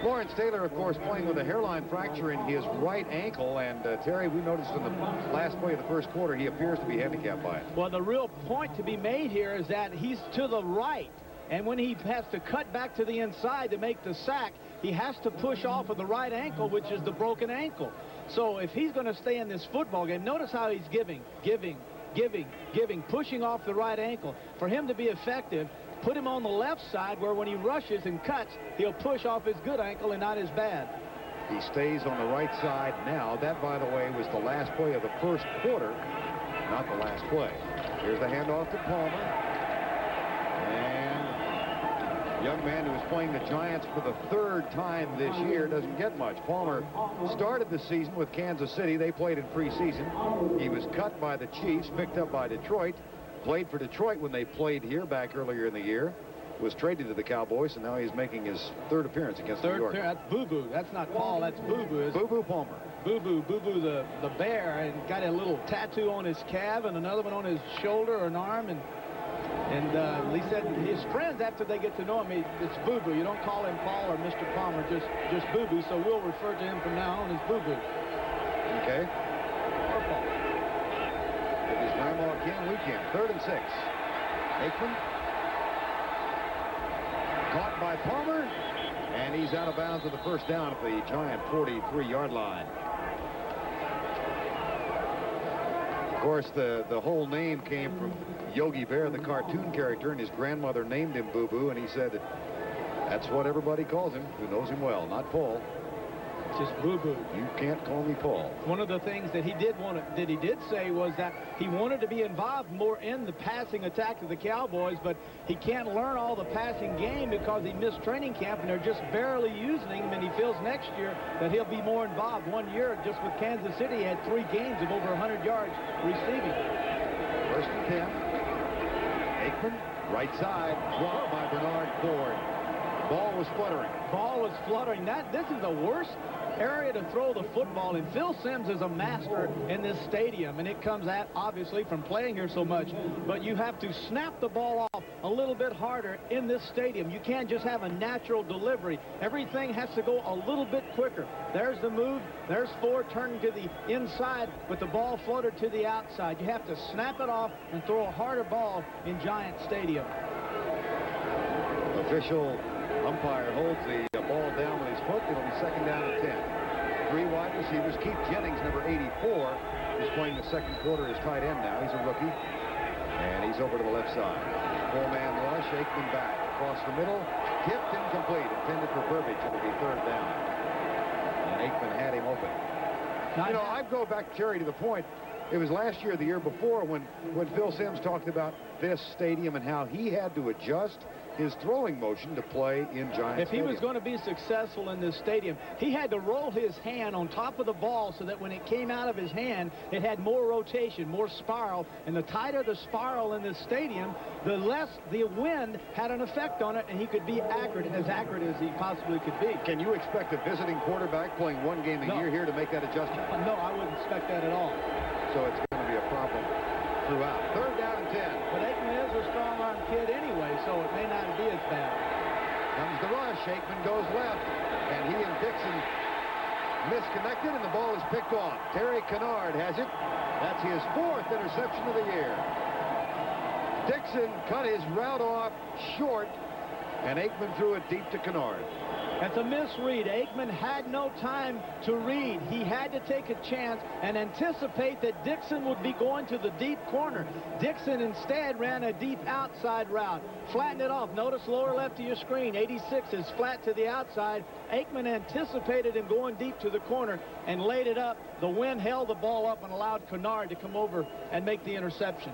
Lawrence Taylor, of course, playing with a hairline fracture in his right ankle, and Terry, we noticed in the last play of the first quarter, he appears to be handicapped by it. Well, the real point to be made here is that he's to the right, and when he has to cut back to the inside to make the sack, he has to push off of the right ankle, which is the broken ankle. So if he's going to stay in this football game, notice how he's giving, pushing off the right ankle. For him to be effective, put him on the left side where when he rushes and cuts, he'll push off his good ankle and not his bad. He stays on the right side now. That, by the way, was the last play of the first quarter, not the last play. Here's the handoff to Palmer. And the young man who is playing the Giants for the 3rd time this year doesn't get much. Palmer started the season with Kansas City. They played in preseason. He was cut by the Chiefs, picked up by Detroit, played for Detroit when they played here back earlier in the year, was traded to the Cowboys, and now he's making his 3rd appearance against New York. That's Boo Boo. That's not Paul, that's Boo Boo. Boo Boo Palmer. Boo Boo the bear, and got a little tattoo on his calf and another one on his shoulder or an arm, and he said his friends, after they get to know him, it's Boo Boo. You don't call him Paul or Mr. Palmer, just Boo Boo. So we'll refer to him from now on as Boo Boo. Okay. Or Paul. If his grandma can, we can. 3rd and 6. Aikman. Caught by Palmer, and he's out of bounds with the first down at the Giant 43-yard line. Of course, the whole name came from Yogi Bear, the cartoon character, and his grandmother named him Boo Boo, and he said that's what everybody calls him who knows him well, not Paul. Just Boo Boo. You can't call me Paul. One of the things that he did say was that he wanted to be involved more in the passing attack of the Cowboys, but he can't learn all the passing game because he missed training camp and they're just barely using him, and he feels next year that he'll be more involved. 1 year just with Kansas City, he had 3 games of over 100 yards receiving. 1st and 10. Aikman, right side, drawn by Bernard Ford. Ball was fluttering. This is the worst area to throw the football in. Phil Simms is a master in this stadium, and it comes at obviously from playing here so much, but you have to snap the ball off a little bit harder in this stadium. You can't just have a natural delivery. Everything has to go a little bit quicker. There's the move. There's Ford turning to the inside, but the ball floated to the outside. You have to snap it off and throw a harder ball in Giant Stadium. Official umpire holds the ball down with his foot. It'll be 2nd down and 10. 3 wide receivers. Keith Jennings, number 84, is playing the second quarter as tight end now. He's a rookie. And he's over to the left side. 4-man rush. Aikman back. Across the middle. Tipped, incomplete. Intended for Burbage. It'll be 3rd down. And Aikman had him open. You know, I go back, Jerry, to the point. it was last year, the year before, when Phil Simms talked about this stadium and how he had to adjust his throwing motion to play in Giants If he Stadium. was going to be successful in this stadium, he had to roll his hand on top of the ball so that when it came out of his hand, it had more rotation, more spiral. And the tighter the spiral in this stadium, the less the wind had an effect on it, and he could be accurate as he possibly could be. Can you expect a visiting quarterback playing one game a year here to make that adjustment? No, I wouldn't expect that at all. So it's going to be a problem throughout. 3rd down and 10. But Aikman is a strong-arm kid anyway, so it may not be as bad. Comes the rush. Aikman goes left, and he and Dixon misconnected, and the ball is picked off. Terry Kennard has it. That's his 4th interception of the year. Dixon cut his route off short, and Aikman threw it deep to Kennard. That's a misread. Aikman had no time to read. He had to take a chance and anticipate that Dixon would be going to the deep corner. Dixon instead ran a deep outside route. Flattened it off. Notice lower left of your screen. 86 is flat to the outside. Aikman anticipated him going deep to the corner and laid it up. The wind held the ball up and allowed Kennard to come over and make the interception.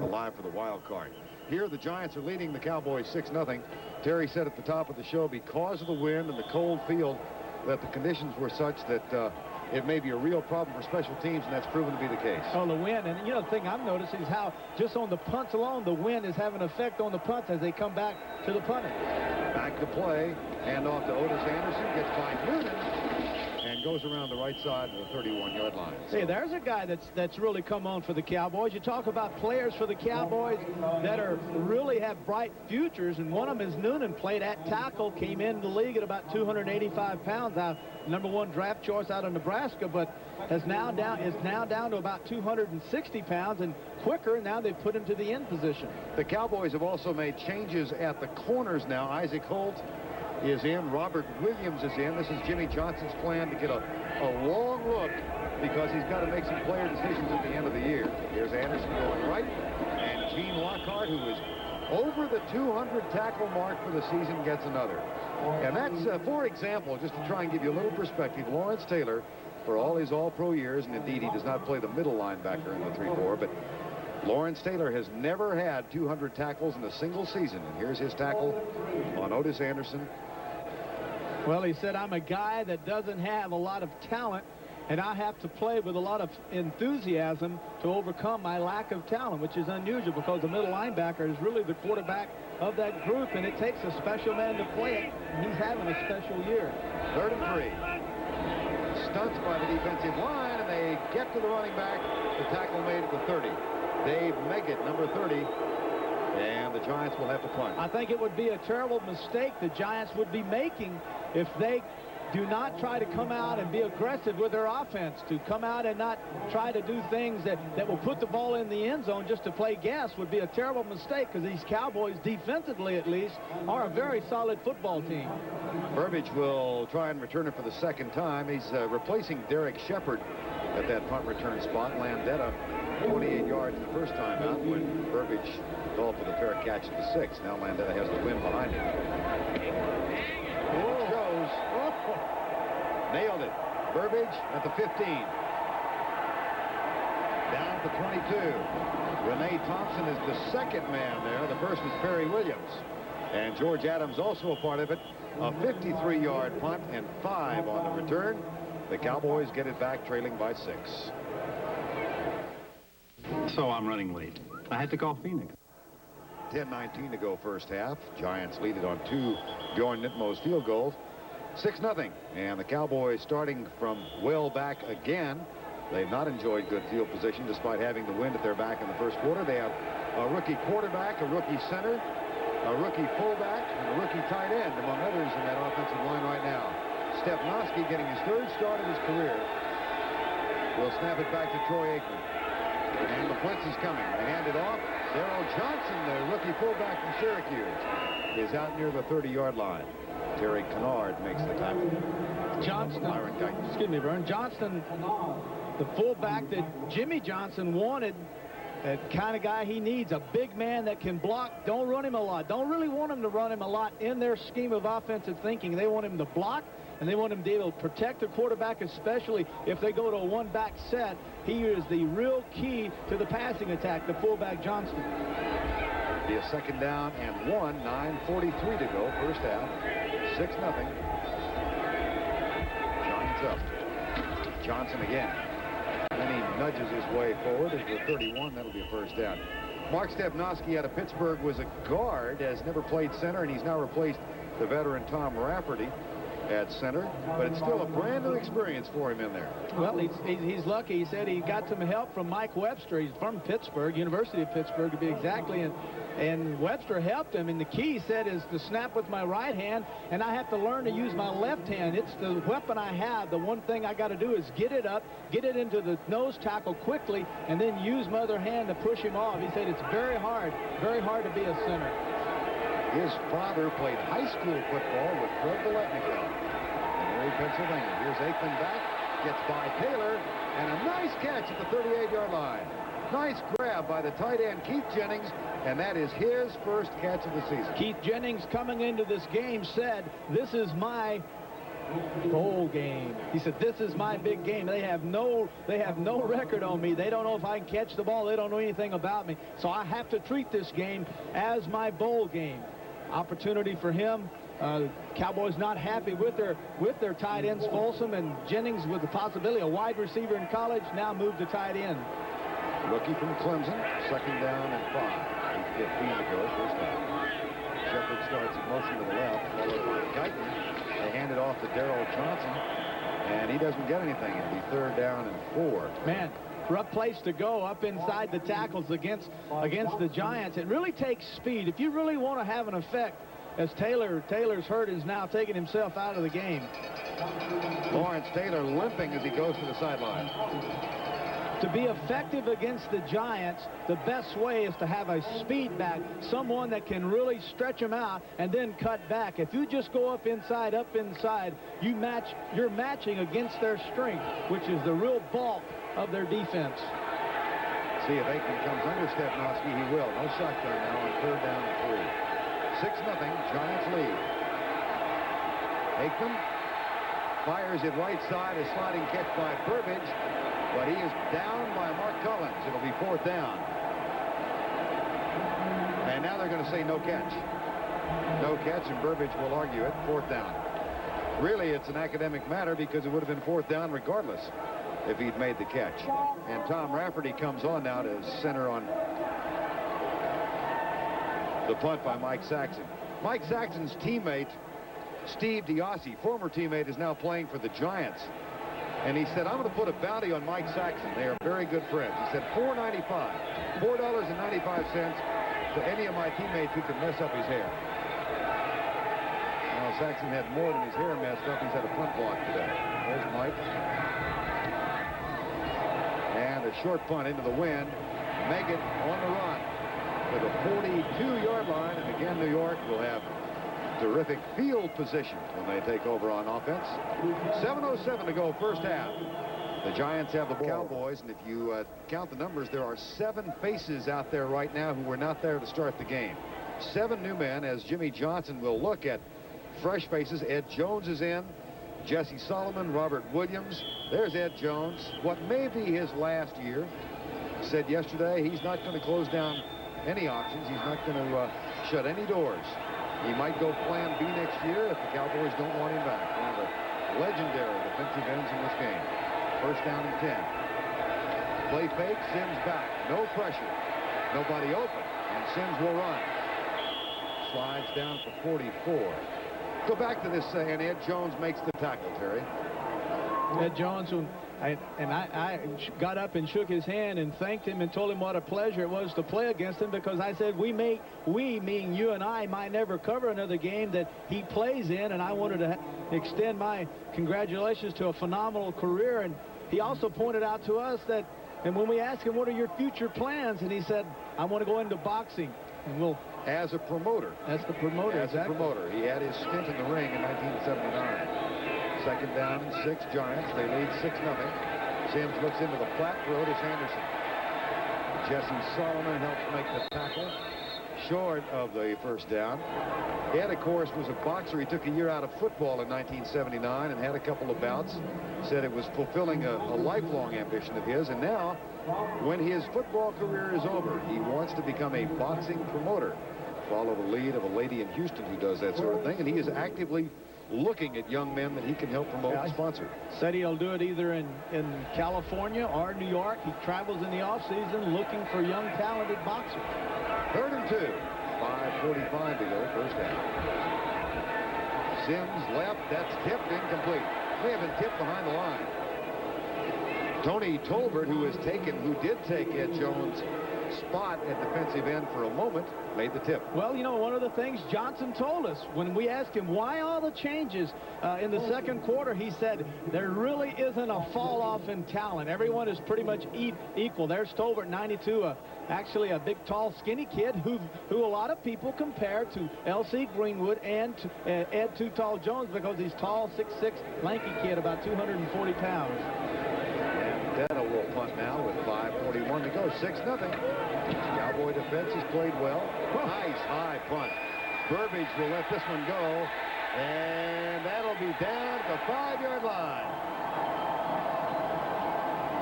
Alive for the wild card. Here the Giants are leading the Cowboys 6-0. Terry said at the top of the show, because of the wind and the cold field, that the conditions were such that it may be a real problem for special teams, and that's proven to be the case. Oh, the wind. And, you know, the thing I'm noticing is how just on the punts alone, the wind is having an effect on the punts as they come back to the punting. Back to play. Hand off to Otis Anderson. Gets by Noonan. And goes around the right side of the 31-yard line. Hey, there's a guy that's really come on for the Cowboys. You talk about players for the Cowboys that are really have bright futures, and one of them is Noonan. Played at tackle, came into the league at about 285 pounds. Now, #1 draft choice out of Nebraska, but is now down to about 260 pounds and quicker. And now they've put him to the end position. The Cowboys have also made changes at the corners now. Isaac Holt is in. Robert Williams is in. This is Jimmy Johnson's plan to get a long look, because he's got to make some player decisions at the end of the year. Here's Anderson going right, and Gene Lockhart, who is over the 200 tackle mark for the season, gets another. And that's, for example, just to try and give you a little perspective, Lawrence Taylor, for all his all-pro years, and indeed he does not play the middle linebacker in the 3-4, but Lawrence Taylor has never had 200 tackles in a single season. And here's his tackle on Otis Anderson. Well, he said, I'm a guy that doesn't have a lot of talent, and I have to play with a lot of enthusiasm to overcome my lack of talent, which is unusual because the middle linebacker is really the quarterback of that group, and it takes a special man to play it, and he's having a special year. 3rd and 3. Stunts by the defensive line, and they get to the running back. The tackle made at the 30. Dave Meggett, number 30. And the Giants will have to punt. I think it would be a terrible mistake the Giants would be making if they do not try to come out and be aggressive with their offense, to come out and not try to do things that will put the ball in the end zone just to play guess would be a terrible mistake, because these Cowboys, defensively at least, are a very solid football team. Burbage will try and return it for the 2nd time. He's replacing Derek Shepard at that punt return spot. Landetta 28 yards the first time out when Burbage called for the fair catch at the 6. Now Landetta has the wind behind him. It goes. Nailed it. Burbage at the 15. Down at the 22. Renee Thompson is the 2nd man there. The first is Perry Williams. And George Adams also a part of it. A 53-yard punt and 5 on the return. The Cowboys get it back, trailing by 6. So I'm running late. I had to call Phoenix. 10:19 to go first half. Giants lead it on 2 Bjorn Nitmo's field goals. 6-0. And the Cowboys starting from well back again. They've not enjoyed good field position despite having the wind at their back in the first quarter. They have a rookie quarterback, a rookie center, a rookie fullback, and a rookie tight end, among others, in that offensive line right now. Stepnoski getting his 3rd start of his career. Will snap it back to Troy Aikman. And the blitz is coming. They hand it off. Darrell Johnson, the rookie fullback from Syracuse, is out near the 30-yard line. Terry Kennard makes the tackle. Johnston, the fullback that Jimmy Johnson wanted that kind of guy he needs, a big man that can block. Don't run him a lot. Don't really want him to run him a lot in their scheme of offensive thinking. They want him to block, and they want him to be able to protect the quarterback, especially if they go to a one-back set. He is the real key to the passing attack, the fullback Johnston. Be a second down and 1, 9:43 to go, first half. 6-0. Giants up. Johnson again. Then he nudges his way forward into the 31. That'll be a first down. Mark Stepnoski out of Pittsburgh was a guard, has never played center, and he's now replaced the veteran Tom Rafferty at center, but it's still a brand new experience for him in there. Well, he's lucky. He said he got some help from Mike Webster. He's from Pittsburgh, University of Pittsburgh to be exactly, and Webster helped him. And the key, he said, is to snap with my right hand, and I have to learn to use my left hand. It's the weapon I have. The one thing I got to do is get it up, get it into the nose tackle quickly, and then use my other hand to push him off. He said it's very hard to be a center. His father played high school football with Fred Biletnikoff in Erie, Pennsylvania. Here's Aikman back, gets by Taylor, and a nice catch at the 38-yard line. Nice grab by the tight end, Keith Jennings, and that is his first catch of the season. Keith Jennings, coming into this game, said, "This is my bowl game." He said, "This is my big game. They have no record on me. They don't know if I can catch the ball. They don't know anything about me. So I have to treat this game as my bowl game." Opportunity for him. Cowboys not happy with their tight ends, Folsom and Jennings, with the possibility a wide receiver in college, now moved to tight end. Rookie from Clemson, second down and 5. 8:15 to go, first down. Shepard starts in motion to the left, followed by Guyton. They hand it off to Darrell Johnson, and he doesn't get anything. It'll be third down and 4. Man, rough place to go up inside the tackles against the Giants. It really takes speed. If you really want to have an effect, as Taylor's hurt, is now taking himself out of the game. Lawrence Taylor limping as he goes to the sideline. To be effective against the Giants, the best way is to have a speed back, someone that can really stretch them out and then cut back. If you just go up inside, you're matching against their strength, which is the real bulk of their defense. See if Aikman comes under Stepnoski. He will. No shotgun now on third down and 3. 6-0, Giants lead. Aikman fires it right side, a sliding catch by Burbage, but he is down by Mark Collins. It'll be fourth down. And now they're going to say no catch. No catch, and Burbage will argue it. Fourth down. Really, it's an academic matter because it would have been fourth down regardless if he'd made the catch. And Tom Rafferty comes on now to center on the punt by Mike Saxon. Mike Saxon's teammate, Steve Diassi, former teammate, is now playing for the Giants. And he said, "I'm going to put a bounty on Mike Saxon. They are very good friends." He said $4.95 to any of my teammates who can mess up his hair. Well, Saxon had more than his hair messed up. He's had a punt block today. There's Mike. And a short punt into the wind. Meggett on the run to the 42-yard line. And again, New York will have terrific field position when they take over on offense. 7:07 to go, first half. The Giants have the ball. Cowboys, and if you count the numbers, there are 7 faces out there right now who were not there to start the game. 7 new men, as Jimmy Johnson will look at fresh faces. Ed Jones is in. Jesse Solomon, Robert Williams. There's Ed Jones. What may be his last year. Said yesterday he's not going to close down any options. He's not going to shut any doors. He might go plan B next year if the Cowboys don't want him back. One of the legendary defensive ends in this game. First down and 10. Play fake, Sims back. No pressure. Nobody open. And Sims will run. Slides down for 44. Go back to this, and Ed Jones makes the tackle, Terry. Ed Jones, I got up and shook his hand and thanked him and told him what a pleasure it was to play against him, because I said we, meaning you and I, might never cover another game that he plays in, and I wanted to extend my congratulations to a phenomenal career. And he also pointed out to us that, and when we asked him, what are your future plans, and he said, I want to go into boxing. And we'll... As a promoter. As the promoter, As a promoter. He had his stint in the ring in 1979. Second down and 6, Giants. They lead 6-0. Sims looks into the flat throw to Sanderson. Jesse Solomon helps make the tackle short of the first down. Ed, of course, was a boxer. He took a year out of football in 1979 and had a couple of bouts. Said it was fulfilling a lifelong ambition of his. And now, when his football career is over, he wants to become a boxing promoter. Follow the lead of a lady in Houston who does that sort of thing. And he is actively looking at young men that he can help promote and sponsor. Said he'll do it either in California or New York. He travels in the offseason looking for young, talented boxers. 3rd and 2. 5:45 to go, first down. Sims left. That's tipped, incomplete. May have been tipped behind the line. Tony Tolbert, who did take Ed Jones' spot at defensive end for a moment, made the tip. Well, you know, one of the things Johnson told us when we asked him why all the changes in the second quarter, he said there really isn't a fall off in talent. Everyone is pretty much equal. There's Tolbert, 92, actually a big, tall, skinny kid who a lot of people compare to L.C. Greenwood and to, Ed Too Tall Jones because he's tall, 6'6", lanky kid, about 240 pounds. Detto will punt now with 5:41 to go. 6-0. Cowboy defense has played well. Nice high punt. Burbage will let this one go. And that'll be down at the 5-yard line.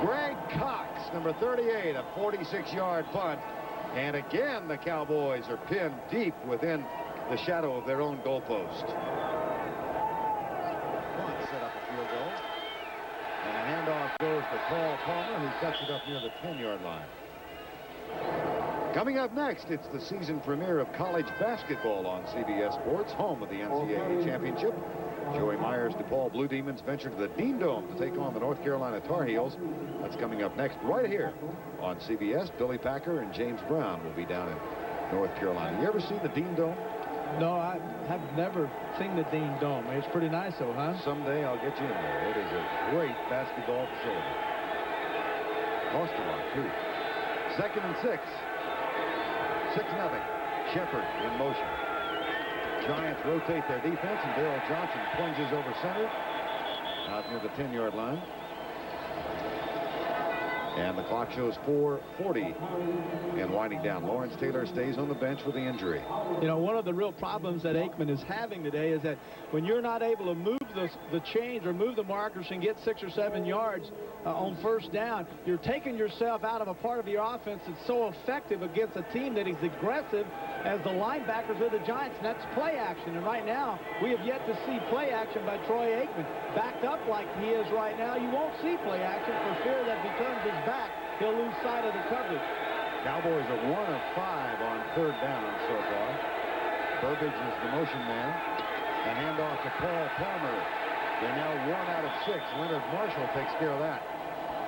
Greg Cox, number 38, a 46-yard punt. And again, the Cowboys are pinned deep within the shadow of their own goalpost. Punt set up a field goal. And a handoff goes to Paul Palmer, who cuts it up near the 10-yard line. Coming up next, it's the season premiere of college basketball on CBS Sports, home of the NCAA championship. Joey Myers' DePaul Blue Demons venture to the Dean Dome to take on the North Carolina Tar Heels. That's coming up next right here on CBS. Billy Packer and James Brown will be down in North Carolina. You ever see the Dean Dome? No, I have never seen the Dean Dome. It's pretty nice, though, huh? Someday I'll get you in there. It is a great basketball facility. Cost a lot, too. 2nd and 6. 6-0. Shepard in motion. Giants rotate their defense, and Darrell Johnson plunges over center out near the 10-yard line. And the clock shows 4:40 and winding down. Lawrence Taylor stays on the bench with the injury. You know, one of the real problems that Aikman is having today is that when you're not able to move the chains or move the markers and get 6 or 7 yards on first down, you're taking yourself out of a part of your offense that's so effective against a team that is aggressive as the linebackers of the Giants, and that's play action. And right now, we have yet to see play action by Troy Aikman. Backed up like he is right now, you won't see play action for fear that if he turns his back, he'll lose sight of the coverage. Cowboys are 1 of 5 on 3rd down so far. Burbage is the motion man. A handoff to Paul Palmer. They're now 1 out of 6. Leonard Marshall takes care of that.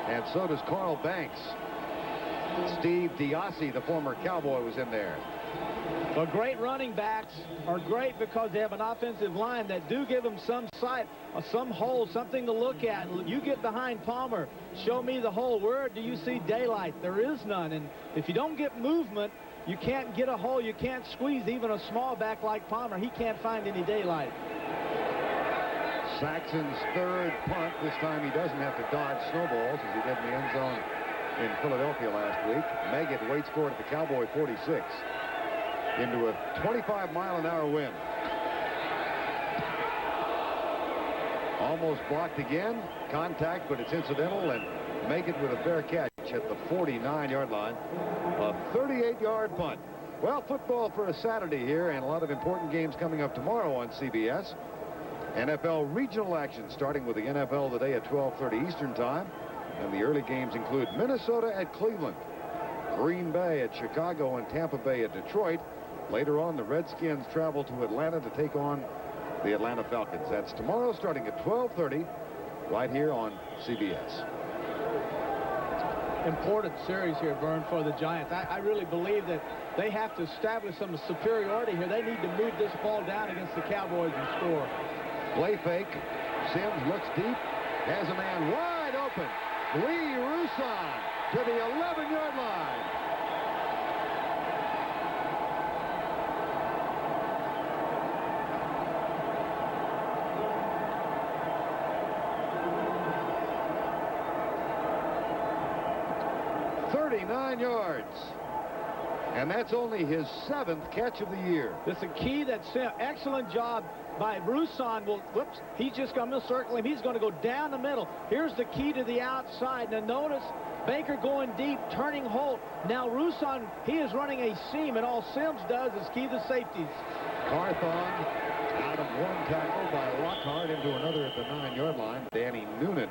And so does Carl Banks. Steve Diassi, the former Cowboy, was in there. Well, great running backs are great because they have an offensive line that do give them some sight, some hole, something to look at. You get behind Palmer, show me the hole. Where do you see daylight? There is none. And if you don't get movement, you can't get a hole. You can't squeeze even a small back like Palmer. He can't find any daylight. Saxon's 3rd punt. This time he doesn't have to dodge snowballs as he did in the end zone in Philadelphia last week. Meggett waits for it at the Cowboy 46. Into a 25-mile-an-hour wind. Almost blocked again. Contact, but it's incidental, and make it with a fair catch at the 49-yard line. A 38-yard punt. Well, football for a Saturday here, and a lot of important games coming up tomorrow on CBS. NFL regional action starting with the NFL today at 12:30 Eastern Time. And the early games include Minnesota at Cleveland, Green Bay at Chicago, and Tampa Bay at Detroit. Later on, the Redskins travel to Atlanta to take on the Atlanta Falcons. That's tomorrow starting at 12:30 right here on CBS. Important series here, Vern, for the Giants. I really believe that they have to establish some superiority here. They need to move this ball down against the Cowboys and score. Play fake. Sims looks deep. Has a man wide open. Lee Rusan to the 11-yard line. 39 yards. And that's only his 7th catch of the year. It's a key that's excellent job by Rousson. Well, whoops, he's just going to circle him. He's going to go down the middle. Here's the key to the outside. Now notice Baker going deep, turning Holt. Now Rousson, he is running a seam, and all Sims does is key the safeties. Carthon out of one tackle by Lockhart into another at the 9-yard line. Danny Noonan,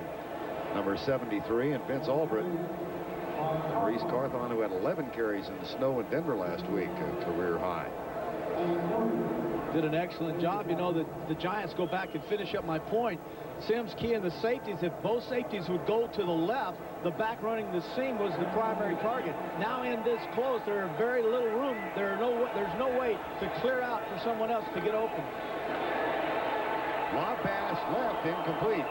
number 73, and Vince Albritton. Maurice Carthon, who had 11 carries in the snow in Denver last week, a career high. Did an excellent job. You know, the Giants go back and finish up my point. Sims keying the safeties. If both safeties would go to the left, the back running the seam was the primary target. Now in this close, there are very little room. There's no way to clear out for someone else to get open. Lob pass left, incomplete.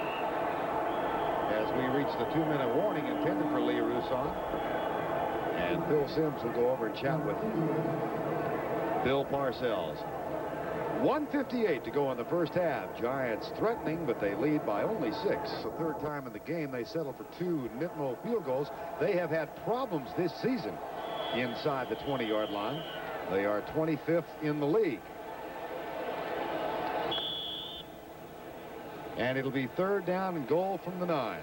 As we reach the 2-minute warning intended for Lee Rousson. And Phil Sims will go over and chat with Bill Parcells. 1:58 to go in the first half. Giants threatening, but they lead by only 6. The third time in the game, they settle for 2 Nitmo field goals. They have had problems this season inside the 20-yard line. They are 25th in the league. And it'll be 3rd down and goal from the 9.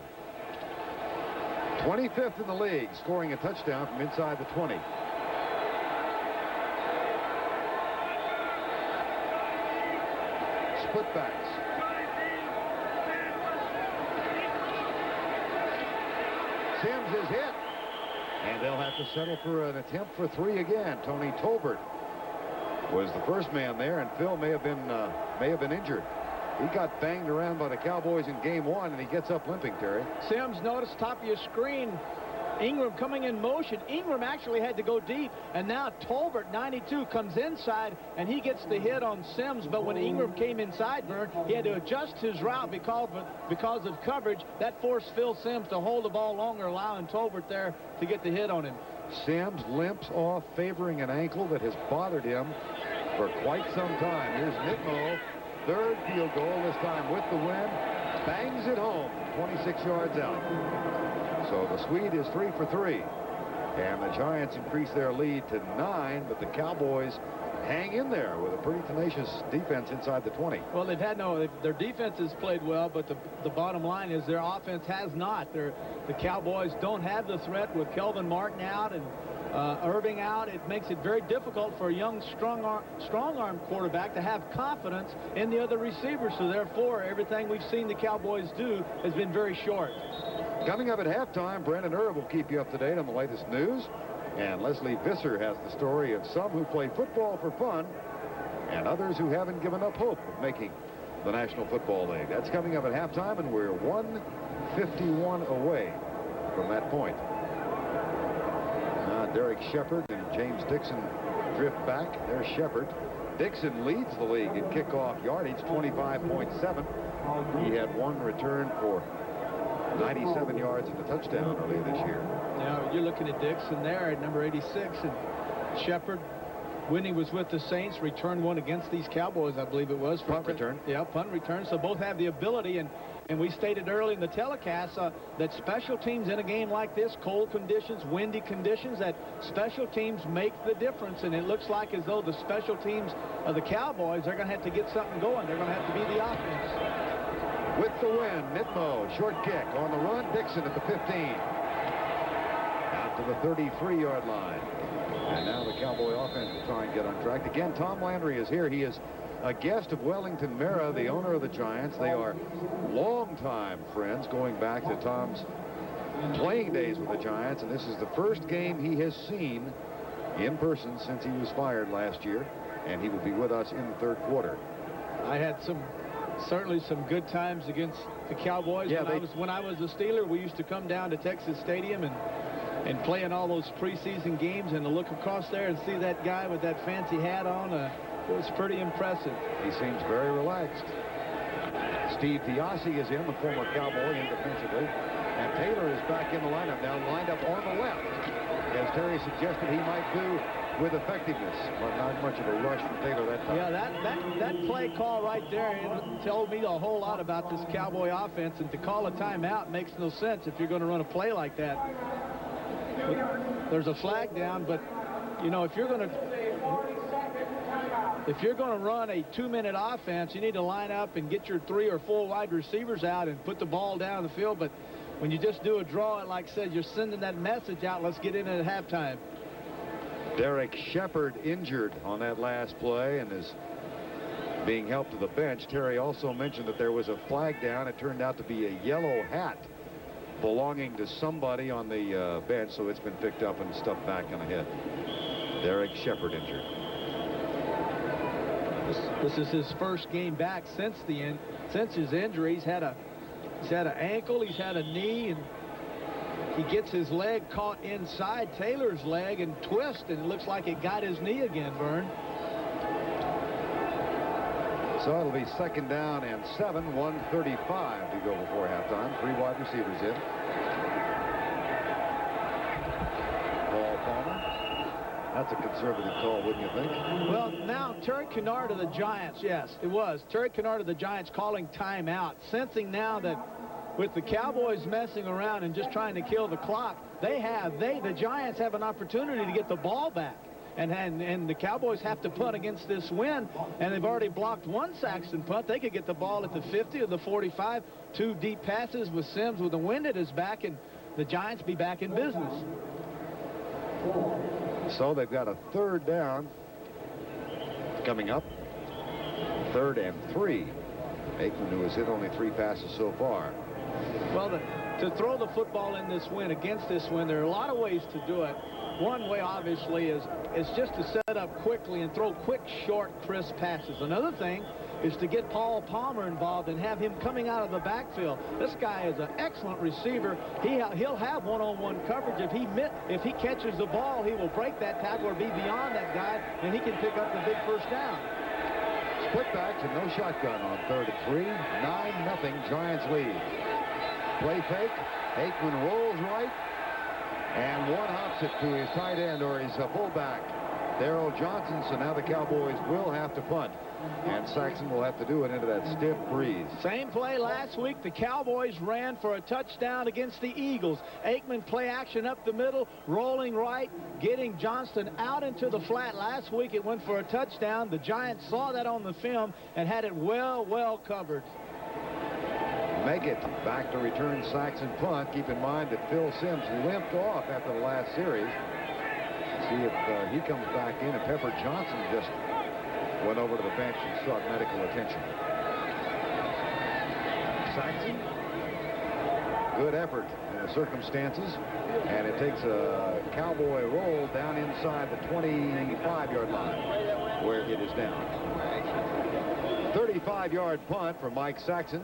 25th in the league, scoring a touchdown from inside the 20. Split backs. Sims is hit. And they'll have to settle for an attempt for 3 again. Tony Tolbert was the first man there, and Phil may have been injured. He got banged around by the Cowboys in game 1, and he gets up limping, Terry. Sims, notice top of your screen. Ingram coming in motion. Ingram actually had to go deep, and now Tolbert, 92, comes inside, and he gets the hit on Sims. But when Ingram came inside, Vern, he had to adjust his route because of coverage. That forced Phil Sims to hold the ball longer, allowing Tolbert there to get the hit on him. Sims limps off, favoring an ankle that has bothered him for quite some time. Here's Nitmo. 3rd field goal, this time with the win. Bangs it home, 26 yards out. So the Swede is 3 for 3. And the Giants increase their lead to 9, but the Cowboys hang in there with a pretty tenacious defense inside the 20. Well, their defense has played well, but the bottom line is their offense has not. The Cowboys don't have the threat with Kelvin Martin out and Irving out. It makes it very difficult for a young, strong-arm quarterback to have confidence in the other receivers. So, therefore, everything we've seen the Cowboys do has been very short. Coming up at halftime, Brandon Erb will keep you up to date on the latest news. And Leslie Visser has the story of some who play football for fun and others who haven't given up hope of making the National Football League. That's coming up at halftime, and we're 1:51 away from that point. Derek Shepard and James Dixon drift back. There's Shepard. Dixon leads the league in kickoff yardage, 25.7. He had 1 return for 97 yards and a touchdown earlier this year. Now, you're looking at Dixon there at number 86, and Shepard, when he was with the Saints, returned 1 against these Cowboys, I believe it was. Punt return. Yeah, punt return. So both have the ability, and we stated early in the telecast that special teams in a game like this, cold conditions, windy conditions, that special teams make the difference. And it looks like as though the special teams of the Cowboys are going to have to get something going. They're going to have to be the offense. With the win, Nitmo, short kick on the run. Dixon at the 15. Out to the 33-yard line. And now the Cowboy offense will try and get on track. Again, Tom Landry is here. He is a guest of Wellington Mara, the owner of the Giants. They are longtime friends going back to Tom's playing days with the Giants, and this is the first game he has seen in person since he was fired last year, and he will be with us in the 3rd quarter. I had certainly some good times against the Cowboys. Yeah, when I was a Steeler, we used to come down to Texas Stadium and play in all those preseason games, and to look across there and see that guy with that fancy hat on, it was pretty impressive. He seems very relaxed. Steve Diassi is in, the former Cowboy, in defensively. And Taylor is back in the lineup now, lined up on the left, as Terry suggested he might do with effectiveness, but not much of a rush from Taylor that time. Yeah, that play call right there told me a whole lot about this Cowboy offense, and to call a timeout makes no sense if you're going to run a play like that. There's a flag down, but, you know, if you're going to run a 2-minute offense, you need to line up and get your 3 or 4 wide receivers out and put the ball down the field. But when you just do a draw, like I said, you're sending that message out, let's get in at halftime. Derek Shepard injured on that last play and is being helped to the bench. Terry also mentioned that there was a flag down. It turned out to be a yellow hat belonging to somebody on the bench, so it's been picked up and stuffed back on the head. Derek Shepard injured. This is his first game back since his injury. He's had an ankle, he's had a knee, and he gets his leg caught inside Taylor's leg and twist, and it looks like it got his knee again, Vern. So it'll be 2nd down and 7, 1:35 to go before halftime. 3 wide receivers in. Paul Palmer. That's a conservative call, wouldn't you think? Well, now Terry Kennard of the Giants, yes, it was. Terry Kennard of the Giants calling timeout, sensing now that with the Cowboys messing around and just trying to kill the clock, the Giants have an opportunity to get the ball back. And the Cowboys have to punt against this wind, and they've already blocked one Saxon punt. They could get the ball at the 50 or the 45. 2 deep passes with Sims with the wind at his back, and the Giants be back in business. So they've got a 3rd down coming up. 3rd and 3. Aikman, who has hit only 3 passes so far. Well, to throw the football in this wind, against this wind, there are a lot of ways to do it. One way, obviously, is just to set up quickly and throw quick, short, crisp passes. Another thing is to get Paul Palmer involved and have him coming out of the backfield. This guy is an excellent receiver. He'll have one-on-one coverage. If he catches the ball, he will break that tackle or be beyond that guy, and he can pick up the big 1st down. Split backs and no shotgun on 3rd and 3. 9-0 Giants lead. Play fake. Aikman rolls right. And one hops it to his tight end or his fullback, Darrell Johnson. So now the Cowboys will have to punt. And Saxon will have to do it into that stiff breeze. Same play last week. The Cowboys ran for a touchdown against the Eagles. Aikman play action up the middle, rolling right, getting Johnston out into the flat. Last week it went for a touchdown. The Giants saw that on the film and had it well covered. Make it back to return Saxon punt. Keep in mind that Phil Sims limped off after the last series. See if he comes back in, and Pepper Johnson just went over to the bench and sought medical attention. Saxon, good effort in the circumstances, and it takes a Cowboy roll down inside the 25-yard line where it is down. 35-yard punt for Mike Saxon.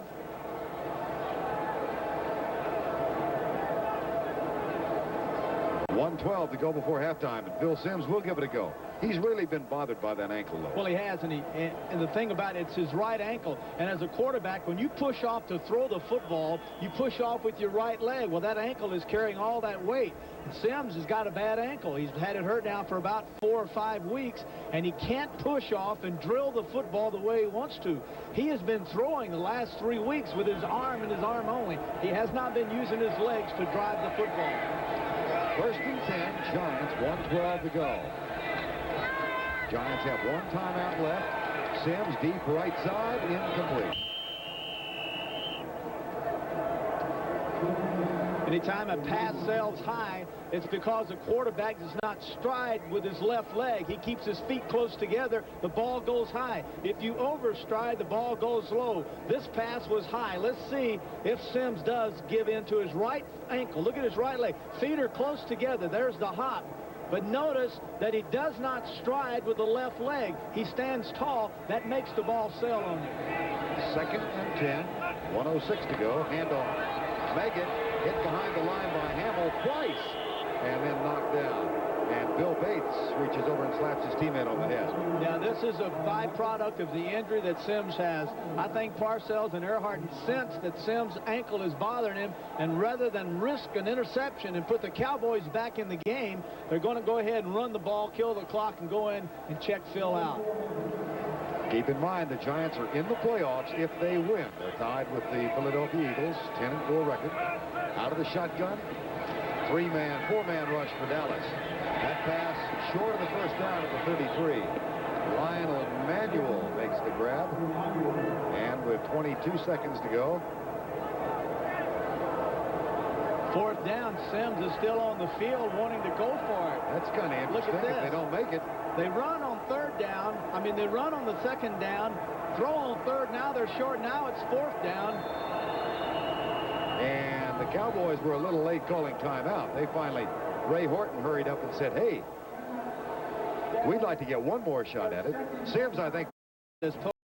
1:12 to go before halftime, and Phil Sims will give it a go. He's really been bothered by that ankle, though. Well, he has, and the thing about it's his right ankle. And as a quarterback, when you push off to throw the football, you push off with your right leg. Well, that ankle is carrying all that weight. And Sims has got a bad ankle. He's had it hurt now for about 4 or 5 weeks, and he can't push off and drill the football the way he wants to. He has been throwing the last 3 weeks with his arm and his arm only. He has not been using his legs to drive the football. 1st and 10, Giants, 1:12 to go. Giants have 1 timeout left. Sims deep right side, incomplete. Anytime a pass sails high, it's because the quarterback does not stride with his left leg. He keeps his feet close together. The ball goes high. If you overstride, the ball goes low. This pass was high. Let's see if Sims does give in to his right ankle. Look at his right leg. Feet are close together. There's the hop. But notice that he does not stride with the left leg. He stands tall. That makes the ball sail on him. 2nd and 10, 1:06 to go. Handoff. Megan hit behind the line by Hamill twice and then knocked down. And Bill Bates reaches over and slaps his teammate on the head. Now, this is a byproduct of the injury that Sims has. I think Parcells and Earhart sense that Sims' ankle is bothering him, and rather than risk an interception and put the Cowboys back in the game, they're going to go ahead and run the ball, kill the clock, and go in and check Phil out. Keep in mind the Giants are in the playoffs if they win. They're tied with the Philadelphia Eagles, 10-4 record. Out of the shotgun. Four-man rush for Dallas. That pass short of the first down at the 33. Lionel Manuel makes the grab. And with 22 seconds to go. Fourth down. Sims is still on the field wanting to go for it. That's kind of interesting if they don't make it. They run on third down. They run on the second down. Throw on third. Now they're short. Now it's fourth down. And the Cowboys were a little late calling timeout. They finally, Ray Horton hurried up and said, hey, we'd like to get one more shot at it. Sims, I think, This